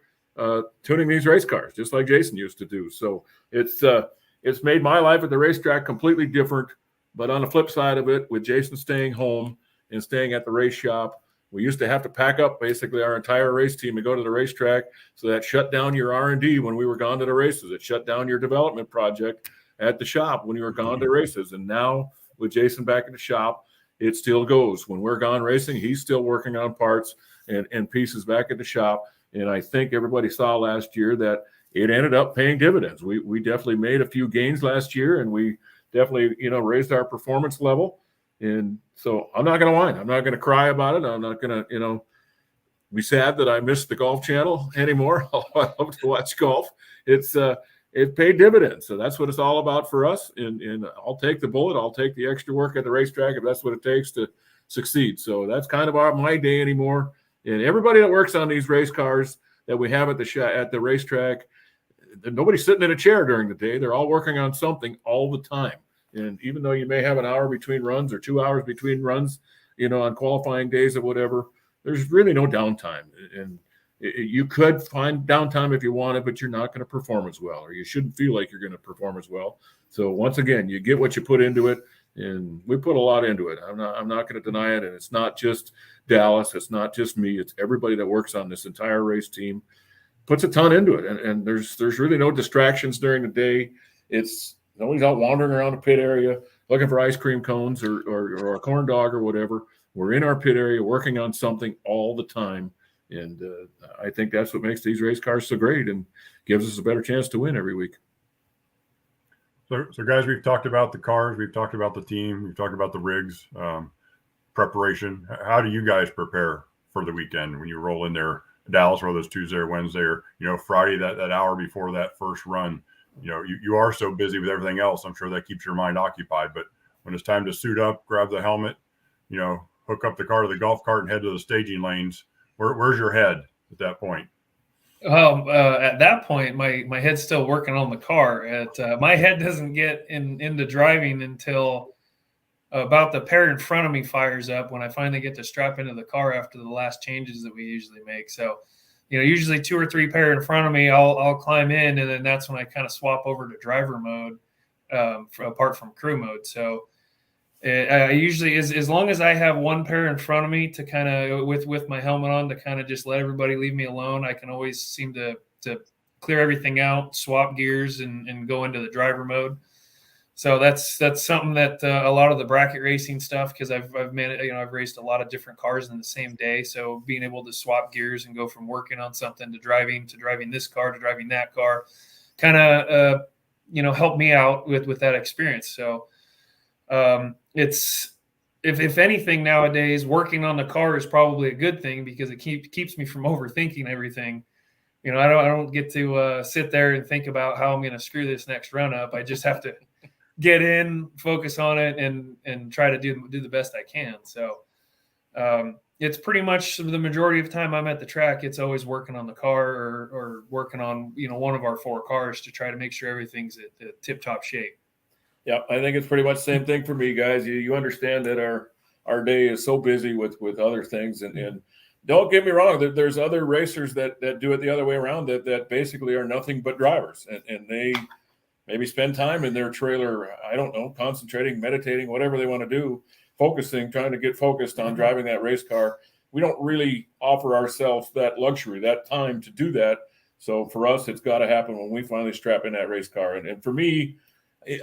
tuning these race cars, just like Jason used to do. So it's made my life at the racetrack completely different. But on the flip side of it, with Jason staying home and staying at the race shop, we used to have to pack up basically our entire race team to go to the racetrack. So that shut down your R&D when we were gone to the races. It shut down your development project at the shop when you were gone to races. And now with Jason back at the shop, it still goes. When we're gone racing, he's still working on parts and pieces back at the shop. And I think everybody saw last year that it ended up paying dividends. We definitely made a few gains last year, and we definitely, raised our performance level. And so I'm not going to whine. I'm not going to cry about it. I'm not going to, be sad that I missed the Golf Channel anymore. I love to watch golf. It paid dividends. So that's what it's all about for us. And I'll take the bullet. I'll take the extra work at the racetrack if that's what it takes to succeed. So that's kind of my day anymore. And everybody that works on these race cars that we have at the racetrack, nobody's sitting in a chair during the day. They're all working on something all the time. And even though you may have an hour between runs or 2 hours between runs, on qualifying days or whatever, there's really no downtime. And you could find downtime if you wanted, but you're not going to perform as well, or you shouldn't feel like you're going to perform as well. So once again, you get what you put into it, and we put a lot into it. I'm not going to deny it. And it's not just Dallas. It's not just me. It's everybody that works on this entire race team puts a ton into it. And there's really no distractions during the day. Nobody's out wandering around the pit area looking for ice cream cones or a corn dog or whatever. We're in our pit area working on something all the time. And I think that's what makes these race cars so great and gives us a better chance to win every week.
So guys, we've talked about the cars. We've talked about the team. We've talked about the rigs, preparation. How do you guys prepare for the weekend when you roll in there, Dallas, whether it's Tuesday or Wednesday or, Friday, that hour before that first run? You are so busy with everything else. I'm sure that keeps your mind occupied. But when it's time to suit up, grab the helmet, hook up the car to the golf cart and head to the staging lanes, where's your head at that point?
At that point, my head's still working on the car. My head doesn't get into driving until about the pair in front of me fires up when I finally get to strap into the car after the last changes that we usually make. So, usually 2 or 3 pair in front of me, I'll climb in, and then that's when I kind of swap over to driver mode, apart from crew mode. So I usually, as long as I have one pair in front of me to kind of with my helmet on to kind of just let everybody leave me alone, I can always seem to clear everything out, swap gears, and go into the driver mode. So that's something that a lot of the bracket racing stuff, because I've raced a lot of different cars in the same day. So being able to swap gears and go from working on something to driving this car to driving that car, kind of helped me out with that experience. So it's if anything nowadays, working on the car is probably a good thing because it keeps me from overthinking everything. I don't get to sit there and think about how I'm going to screw this next run up. I just have to get in, focus on it, and try to do the best I can. So it's pretty much the majority of the time I'm at the track, it's always working on the car or working on one of our 4 cars to try to make sure everything's at tip-top shape.
Yeah, I think it's pretty much the same thing for me, guys. You understand that our day is so busy with other things, and don't get me wrong, there's other racers that do it the other way around that basically are nothing but drivers, and they maybe spend time in their trailer, I don't know, concentrating, meditating, whatever they want to do, focusing, trying to get focused on driving that race car. We don't really offer ourselves that luxury, that time to do that. So for us, it's got to happen when we finally strap in that race car. And for me,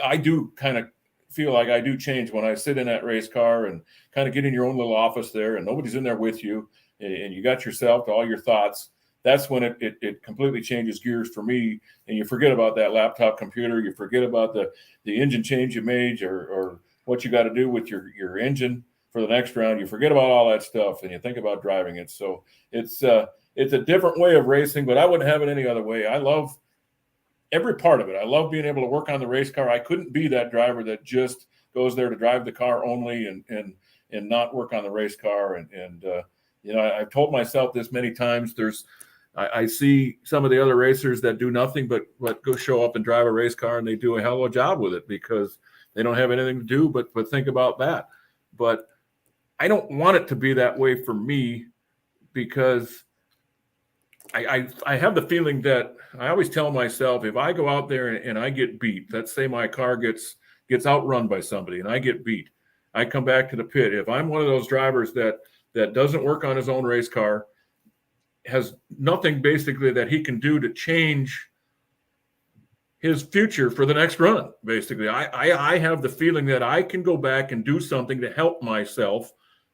I do kind of feel like I do change when I sit in that race car and kind of get in your own little office there and nobody's in there with you and you got yourself to all your thoughts. That's when it completely changes gears for me, and you forget about that laptop computer. You forget about the engine change you made or what you got to do with your engine for the next round. You forget about all that stuff, and you think about driving it. So it's a different way of racing, but I wouldn't have it any other way. I love every part of it. I love being able to work on the race car. I couldn't be that driver that just goes there to drive the car only and not work on the race car. And I've told myself this many times. I see some of the other racers that do nothing but go show up and drive a race car, and they do a hell of a job with it because they don't have anything to do but think about that. But I don't want it to be that way for me because I have the feeling that I always tell myself if I go out there and I get beat, let's say my car gets outrun by somebody and I get beat, I come back to the pit. If I'm one of those drivers that doesn't work on his own race car, has nothing basically that he can do to change his future for the next run. Basically, I have the feeling that I can go back and do something to help myself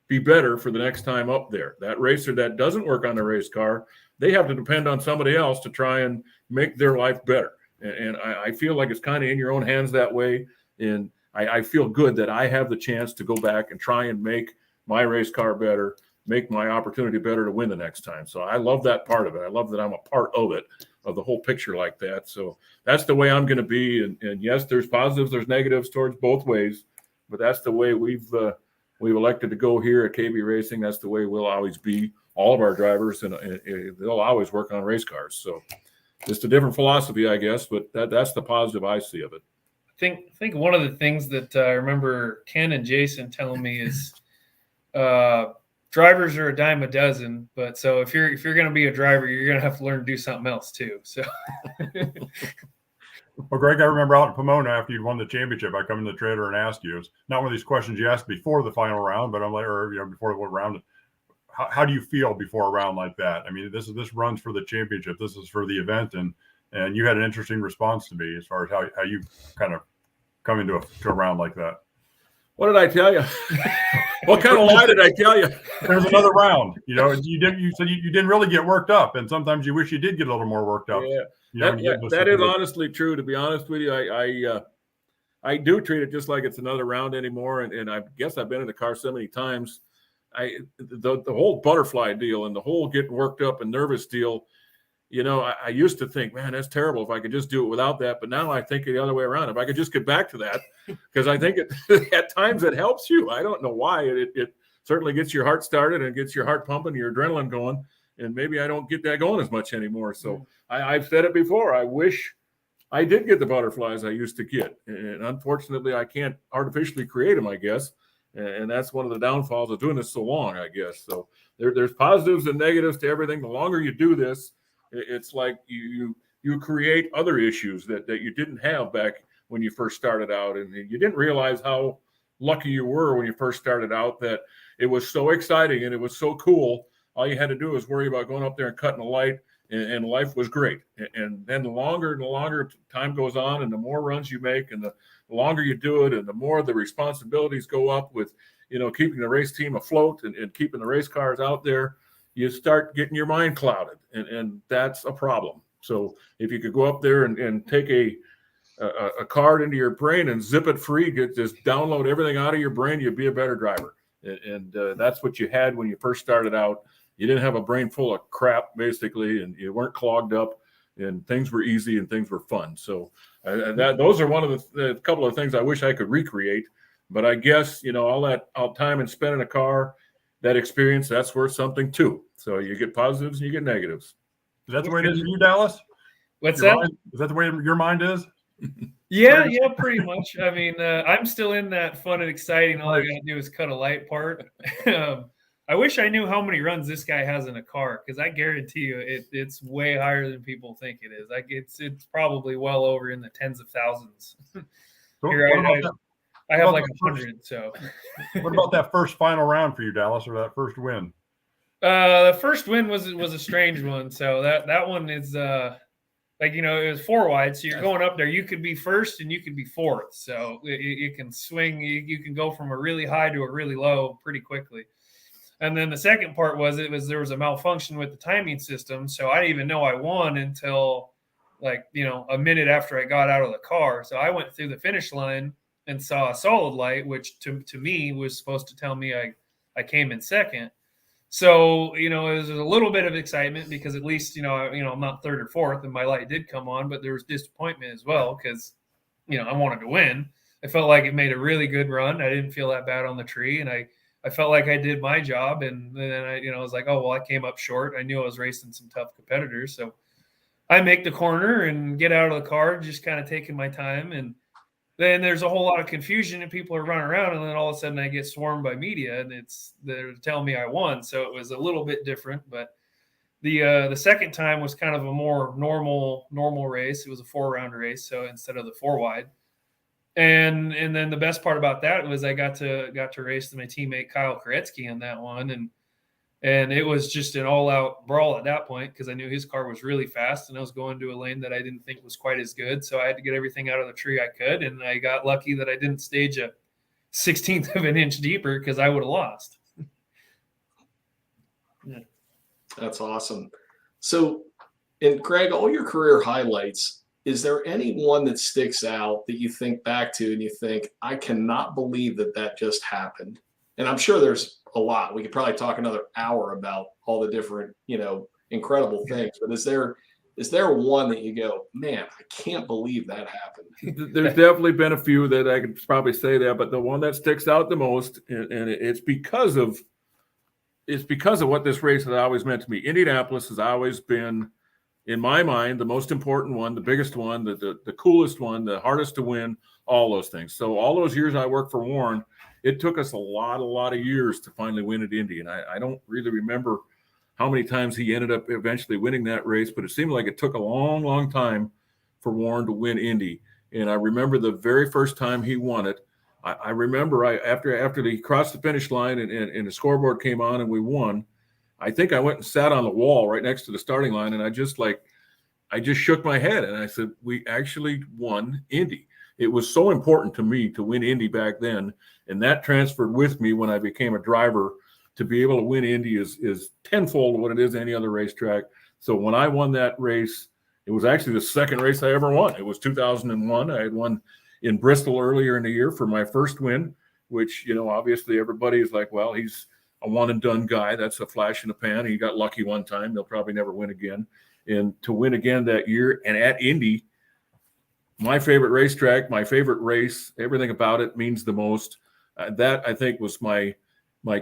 be better for the next time up there. That racer that doesn't work on the race car, they have to depend on somebody else to try and make their life better. And I feel like it's kind of in your own hands that way. And I feel good that I have the chance to go back and try and make my race car better, make my opportunity better to win the next time. So I love that part of it. I love that I'm a part of it, of the whole picture like that. So that's the way I'm going to be. And yes, there's positives, there's negatives towards both ways, but that's the way we've elected to go here at KB Racing. That's the way we'll always be. All of our drivers, and they'll always work on race cars. So just a different philosophy, I guess, but that's the positive I see of it.
I think one of the things that I remember Ken and Jason telling me is drivers are a dime a dozen, but so if you're going to be a driver, you're going to have to learn to do something else too. So,
well, Greg, I remember out in Pomona after you'd won the championship, I come in the trailer and asked you. It's not one of these questions you asked before the final round, but I'm like, before the round. How do you feel before a round like that? I mean, this runs for the championship. This is for the event, and you had an interesting response to me as far as how you kind of come into a round like that.
What did I tell you? What kind of lie did I tell you?
There's another round. You said you didn't really get worked up, and sometimes you wish you did get a little more worked up.
Yeah, that is honestly true. To be honest with you, I do treat it just like it's another round anymore, and I guess I've been in the car so many times. The whole butterfly deal and the whole getting worked up and nervous deal, I used to think, man, that's terrible if I could just do it without that. But now I think the other way around. If I could just get back to that, because I think at times it helps you. I don't know why. It certainly gets your heart started and gets your heart pumping, your adrenaline going. And maybe I don't get that going as much anymore. So I've said it before. I wish I did get the butterflies I used to get. And unfortunately, I can't artificially create them, I guess. And that's one of the downfalls of doing this so long, I guess. So there's positives and negatives to everything. The longer you do this, it's like you create other issues that you didn't have back when you first started out. And you didn't realize how lucky you were when you first started out that it was so exciting and it was so cool. All you had to do was worry about going up there and cutting a light, and life was great. And then the longer time goes on and the more runs you make and the longer you do it and the more the responsibilities go up with, keeping the race team afloat and keeping the race cars out there, you start getting your mind clouded, and that's a problem. So if you could go up there and take a card into your brain and zip it free, just download everything out of your brain, you'd be a better driver. And that's what you had when you first started out. You didn't have a brain full of crap, basically, and you weren't clogged up, and things were easy and things were fun. So those are one of the couple of things I wish I could recreate. But I guess, all that time and spent in a car, that experience, that's worth something too. So you get positives and you get negatives.
Is that the way it is for you, Dallas?
What's
Your
that?
mind, is that the way your mind is?
Yeah, pretty much. I mean, I'm still in that fun and exciting. All I got to do is cut a light part. I wish I knew how many runs this guy has in a car, because I guarantee you it's way higher than people think it is. Like it's probably well over in the tens of thousands. I have like 100. So,
what about that first final round for you, Dallas, or that first win?
The first win was a strange one. So that one is it was 4 wide. So you're going up there. You could be first and you could be fourth. So you can swing. You can go from a really high to a really low pretty quickly. And then the second part there was a malfunction with the timing system. So I didn't even know I won until a minute after I got out of the car. So I went through the finish line and saw a solid light, which to me was supposed to tell me I came in second. So, it was a little bit of excitement because at least, I'm not third or fourth and my light did come on, but there was disappointment as well because, I wanted to win. I felt like it made a really good run. I didn't feel that bad on the tree, and I felt like I did my job. And then I was like, oh, well, I came up short. I knew I was racing some tough competitors. So I make the corner and get out of the car, just kind of taking my time. And then there's a whole lot of confusion and people are running around, and then all of a sudden I get swarmed by media and they're telling me I won. So it was a little bit different, but the second time was kind of a more normal race. It was a 4-round race. So instead of the 4 wide, and then the best part about that was I got to race my teammate Kyle Koretsky in that one. And it was just an all-out brawl at that point because I knew his car was really fast and I was going to a lane that I didn't think was quite as good. So I had to get everything out of the tree I could, and I got lucky that I didn't stage a 1/16 of an inch deeper because I would have lost.
Yeah. That's awesome. So, and Greg, all your career highlights, is there any one that sticks out that you think back to and you think, I cannot believe that just happened? And I'm sure there's a lot. We could probably talk another hour about all the different, incredible things. But is there one that you go, man, I can't believe that happened?
There's definitely been a few that I could probably say that, but the one that sticks out the most, and it's because of what this race has always meant to me. Indianapolis has always been, in my mind, the most important one, the biggest one, the coolest one, the hardest to win, all those things. So all those years I worked for Warren, it took us a lot of years to finally win at Indy. And I don't really remember how many times he ended up eventually winning that race, but it seemed like it took a long time for Warren to win Indy. And I remember the very first time he won it, I remember after he crossed the finish line and the scoreboard came on and we won, I think I went and sat on the wall right next to the starting line, and I just shook my head and I said, we actually won Indy. It was so important to me to win Indy back then, and that transferred with me when I became a driver. To be able to win Indy is tenfold what it is any other racetrack. So when I won that race, it was actually the second race I ever won. It was 2001. I had won in Bristol earlier in the year for my first win, which, obviously everybody is like, well, he's a one and done guy. That's a flash in the pan. He got lucky one time. They'll probably never win again. And to win again that year and at Indy, my favorite racetrack, my favorite race, everything about it means the most. That I think was my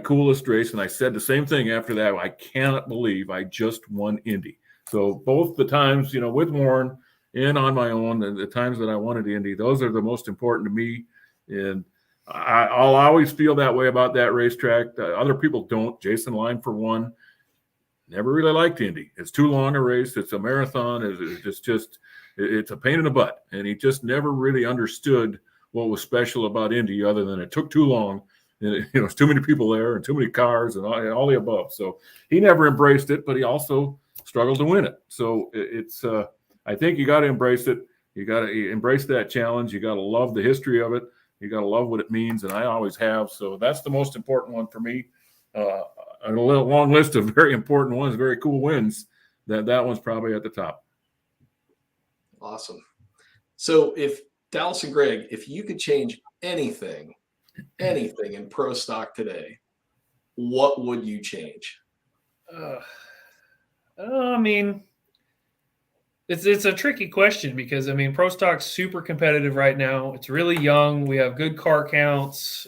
coolest race. And I said the same thing after that. I cannot believe I just won Indy. So both the times, with Warren and on my own, and the times that I won at Indy, those are the most important to me. And I'll always feel that way about that racetrack. Other people don't. Jason Line, for one, never really liked Indy. It's too long a race. It's a marathon. It's a pain in the butt. And he just never really understood what was special about Indy other than it took too long. And it's too many people there and too many cars and all the above. So he never embraced it, but he also struggled to win it. So it's I think you got to embrace it. You got to embrace that challenge. You got to love the history of it. You got to love what it means, and I always have. So that's the most important one for me. A long list of very important ones, very cool wins. That one's probably at the top.
Awesome. So if Dallas and Greg, if you could change anything in Pro Stock today, what would you change?
I mean, it's a tricky question because I mean, Pro Stock's super competitive right now. It's really young. We have good car counts.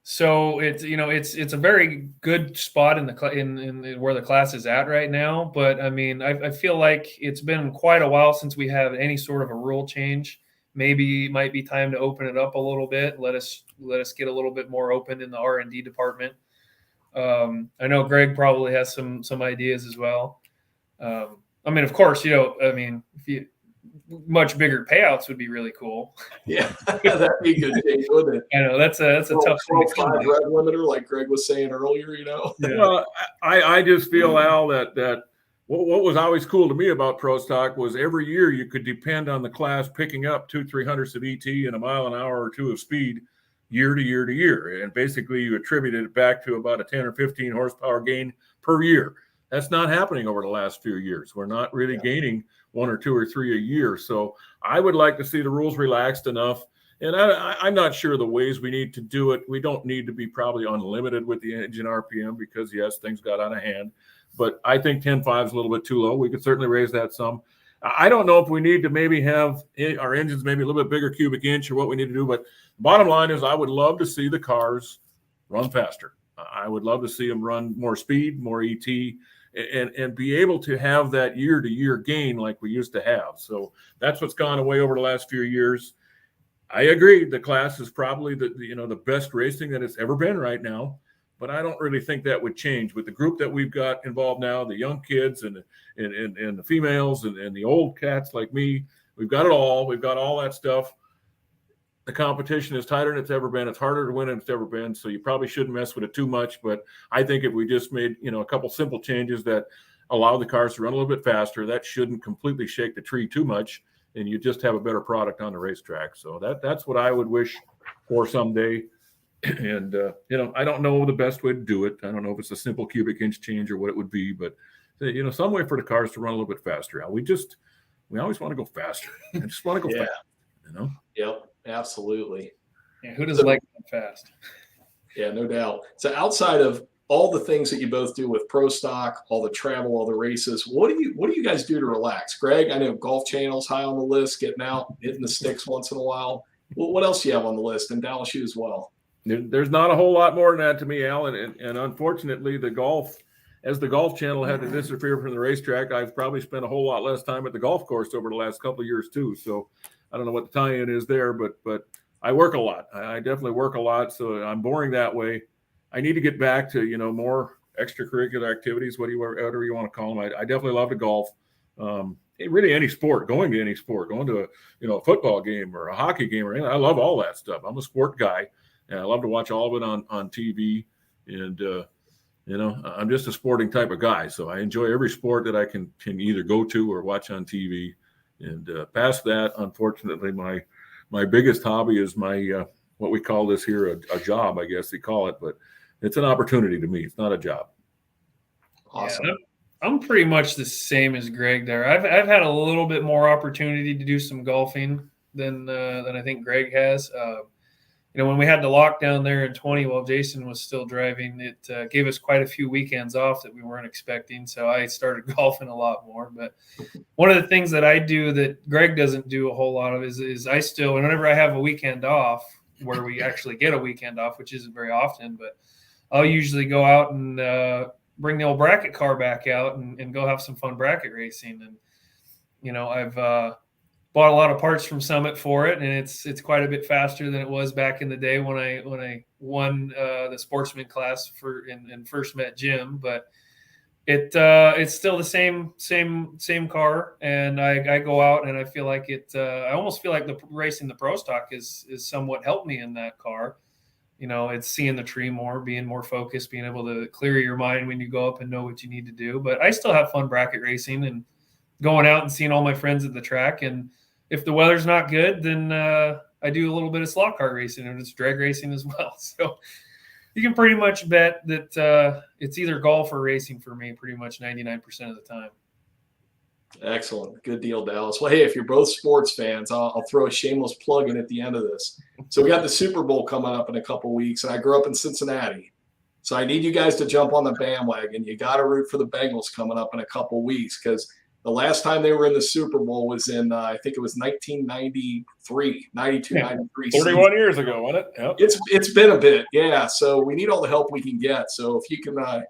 So it's a very good spot in where the class is at right now. But I mean, I feel like it's been quite a while since we have any sort of a rule change. Maybe it might be time to open it up a little bit. Let us get a little bit more open in the R&D department. I know Greg probably has some ideas as well. I mean, of course, much bigger payouts would be really cool.
Yeah, that'd be a good change, wouldn't it?
I know that's a tough thing.
5 red limiter, like Greg was saying earlier.
Yeah.
Well, I just feel, Al, that what was always cool to me about Pro Stock was every year you could depend on the class picking up 200-300 of ET and a mile an hour or two of speed year to year to year. And basically you attributed it back to about a 10 or 15 horsepower gain per year. That's not happening over the last few years. We're not really gaining 1 or 2 or 3 a year. So I would like to see the rules relaxed enough. And I'm not sure the ways we need to do it. We don't need to be probably unlimited with the engine RPM because, yes, things got out of hand. But I think 10.5 is a little bit too low. We could certainly raise that some. I don't know if we need to maybe have our engines maybe a little bit bigger cubic inch or what we need to do. But the bottom line is I would love to see the cars run faster. I would love to see them run more speed, more ET, and be able to have that year-to-year gain like we used to have. So that's what's gone away over the last few years. I agree. The class is probably the best racing that it's ever been right now. But I don't really think that would change with the group that we've got involved now, the young kids and the females and the old cats like me. We've got it all. We've got all that stuff. The competition is tighter than it's ever been. It's harder to win than it's ever been. So you probably shouldn't mess with it too much. But I think if we just made, a couple simple changes that allow the cars to run a little bit faster, that shouldn't completely shake the tree too much. And you just have a better product on the racetrack. So that's what I would wish for someday. And, I don't know the best way to do it. I don't know if it's a simple cubic inch change or what it would be, but, some way for the cars to run a little bit faster. We always want to go faster. I just want to go fast,
Yep, absolutely.
Yeah, who doesn't like going fast?
Yeah, no doubt. So outside of all the things that you both do with Pro Stock, all the travel, all the races, what do you guys do to relax? Greg, I know Golf Channel's high on the list, getting out, hitting the sticks once in a while. Well, what else do you have on the list? And Dallas, you as well.
There's not a whole lot more than that to me, Alan. And unfortunately, the Golf Channel had to disappear from the racetrack, I've probably spent a whole lot less time at the golf course over the last couple of years too. So I don't know what the tie-in is there, but I work a lot. I definitely work a lot. So I'm boring that way. I need to get back to, more extracurricular activities, whatever you want to call them. I definitely love to golf. Really any sport, going to any sport, going to a football game or a hockey game or anything. I love all that stuff. I'm a sport guy. And I love to watch all of it on TV. And, I'm just a sporting type of guy. So I enjoy every sport that I can either go to or watch on TV. And past that, unfortunately, my biggest hobby is my what we call this here a job, I guess they call it. But it's an opportunity to me. It's not a job.
Awesome.
Yeah, I'm pretty much the same as Greg there. I've had a little bit more opportunity to do some golfing than I think Greg has. When we had the lockdown there in 20, while Jason was still driving, it gave us quite a few weekends off that we weren't expecting. So I started golfing a lot more. But one of the things that I do that Greg doesn't do a whole lot of is I still, whenever I have a weekend off, where we actually get a weekend off, which isn't very often, but I'll usually go out and bring the old bracket car back out and go have some fun bracket racing. And, I've bought a lot of parts from Summit for it, and it's quite a bit faster than it was back in the day when I won the sportsman class and first met Jim. But It's still the same car, and I go out and I feel like I almost feel like the racing the Pro Stock is somewhat helped me in that car. It's seeing the tree more, being more focused, being able to clear your mind when you go up and know what you need to do. But I still have fun bracket racing and going out and seeing all my friends at the track. And if the weather's not good, then I do a little bit of slot car racing, and it's drag racing as well. So you can pretty much bet that it's either golf or racing for me pretty much 99% of the time.
Excellent. Good deal, Dallas. Well, hey, if you're both sports fans, I'll throw a shameless plug in at the end of this. So we got the Super Bowl coming up in a couple weeks, and I grew up in Cincinnati. So I need you guys to jump on the bandwagon. You got to root for the Bengals coming up in a couple weeks, because the last time they were in the Super Bowl was in, I think it was 1993, 92, 93.
31 years ago, wasn't it? Yep.
It's been a bit, yeah. So we need all the help we can get. So if you can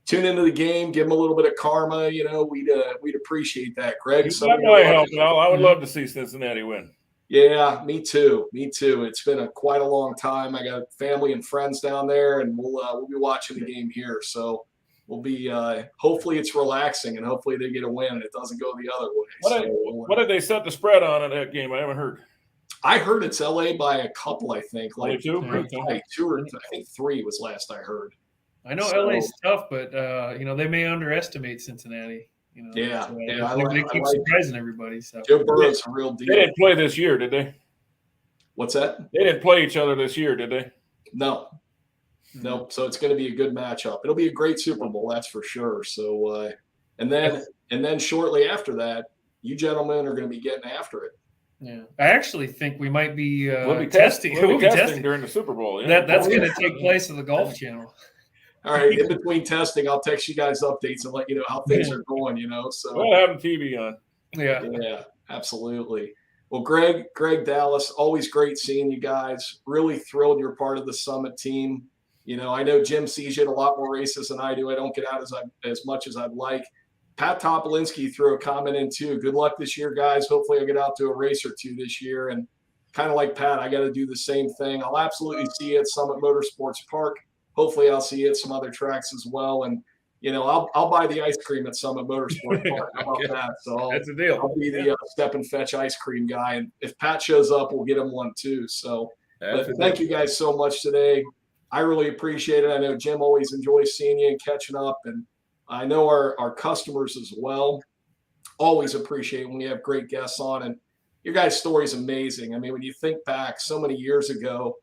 tune into the game, give them a little bit of karma, we'd appreciate that. Greg,
my help, I would love to see Cincinnati win.
Yeah, me too. It's been quite a long time. I got family and friends down there, and we'll be watching the game here. So we'll be hopefully it's relaxing, and hopefully they get a win and it doesn't go the other way.
What did they set the spread on in that game? I haven't heard.
I heard it's LA by a couple, I think. Like
two?
Like two or I think three was last I heard.
I know LA's tough, but they may underestimate Cincinnati.
They
keep surprising everybody. So
Joe Burrow's a real deal.
They didn't play this year, did they?
What's that?
They didn't play each other this year, did they?
No. Nope. So it's going to be a good matchup. It'll be a great Super Bowl, that's for sure. So and then shortly after that, you gentlemen are going to be getting after it.
Yeah, I actually think we might be,
we'll be
testing.
We'll be testing during the Super Bowl. Yeah.
That's going to take place on the Golf Channel.
All right. In between testing, I'll text you guys updates and let you know how things are going. So
we'll have TV on.
Yeah, absolutely. Well, Greg, Dallas, always great seeing you guys. Really thrilled you're part of the Summit team. I know Jim sees you at a lot more races than I do. I don't get out as much as I'd like. Pat Topolinski threw a comment in too. Good luck this year, guys. Hopefully I'll get out to a race or two this year. And kind of like Pat, I got to do the same thing. I'll absolutely see you at Summit Motorsports Park. Hopefully I'll see you at some other tracks as well. And, I'll buy the ice cream at Summit Motorsports Park. How about that? So
that's a deal.
I'll be the step and fetch ice cream guy. And if Pat shows up, we'll get him one too. So thank you guys so much today. I really appreciate it. I know Jim always enjoys seeing you and catching up. And I know our customers as well always appreciate when we have great guests on. And your guys' story is amazing. I mean, when you think back so many years ago,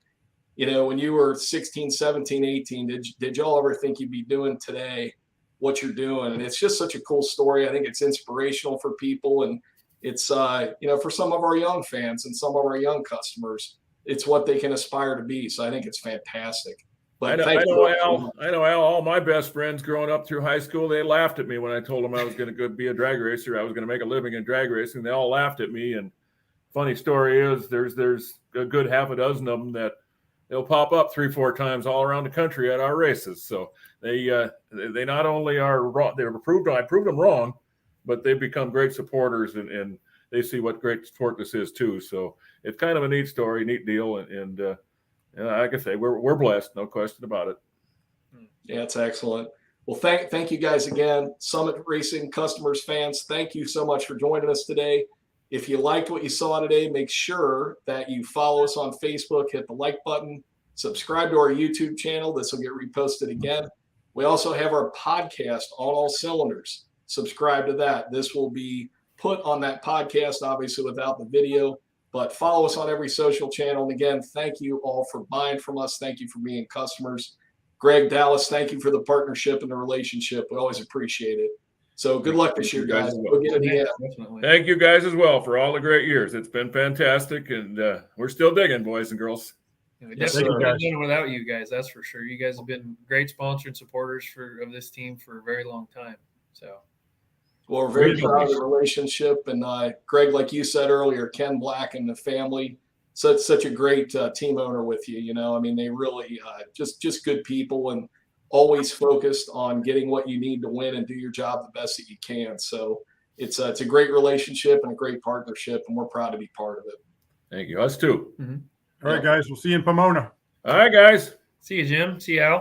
when you were 16, 17, 18, did y'all ever think you'd be doing today what you're doing? And it's just such a cool story. I think it's inspirational for people. And it's, for some of our young fans and some of our young customers, it's what they can aspire to be. So I think it's fantastic. But
I know Al, all my best friends growing up through high school, they laughed at me when I told them I was going to go be a drag racer. I was going to make a living in drag racing. They all laughed at me. And funny story is there's a good half a dozen of them that they'll pop up 3-4 times all around the country at our races. So they not only are wrong, I proved them wrong, but they've become great supporters and they see what great sport this is too. So it's kind of a neat story, neat deal. And like I say, we're blessed, no question about it.
Yeah, it's excellent. Well, thank you guys again. Summit Racing customers, fans, thank you so much for joining us today. If you liked what you saw today, make sure that you follow us on Facebook, hit the like button, subscribe to our YouTube channel. This will get reposted again. We also have our podcast on all cylinders. Subscribe to that. This will be put on that podcast, obviously without the video, but follow us on every social channel. And again, thank you all for buying from us. Thank you for being customers. Greg, Dallas, thank you for the partnership and the relationship. We always appreciate it. So good luck this year, guys. We'll get it in.
Thank you guys as well for all the great years. It's been fantastic, and we're still digging, boys and girls.
We definitely couldn't do it without you guys. That's for sure. You guys have been great sponsors and supporters of this team for a very long time. So,
well, we're very proud of the relationship. And Greg, like you said earlier, Ken Black and the family, such a great team owner with you. I mean, they really just good people and always focused on getting what you need to win and do your job the best that you can. So it's a great relationship and a great partnership, and we're proud to be part of it.
Thank you. Us too.
All right, guys. We'll see you in Pomona.
All right, guys.
See you, Jim. See you, Al.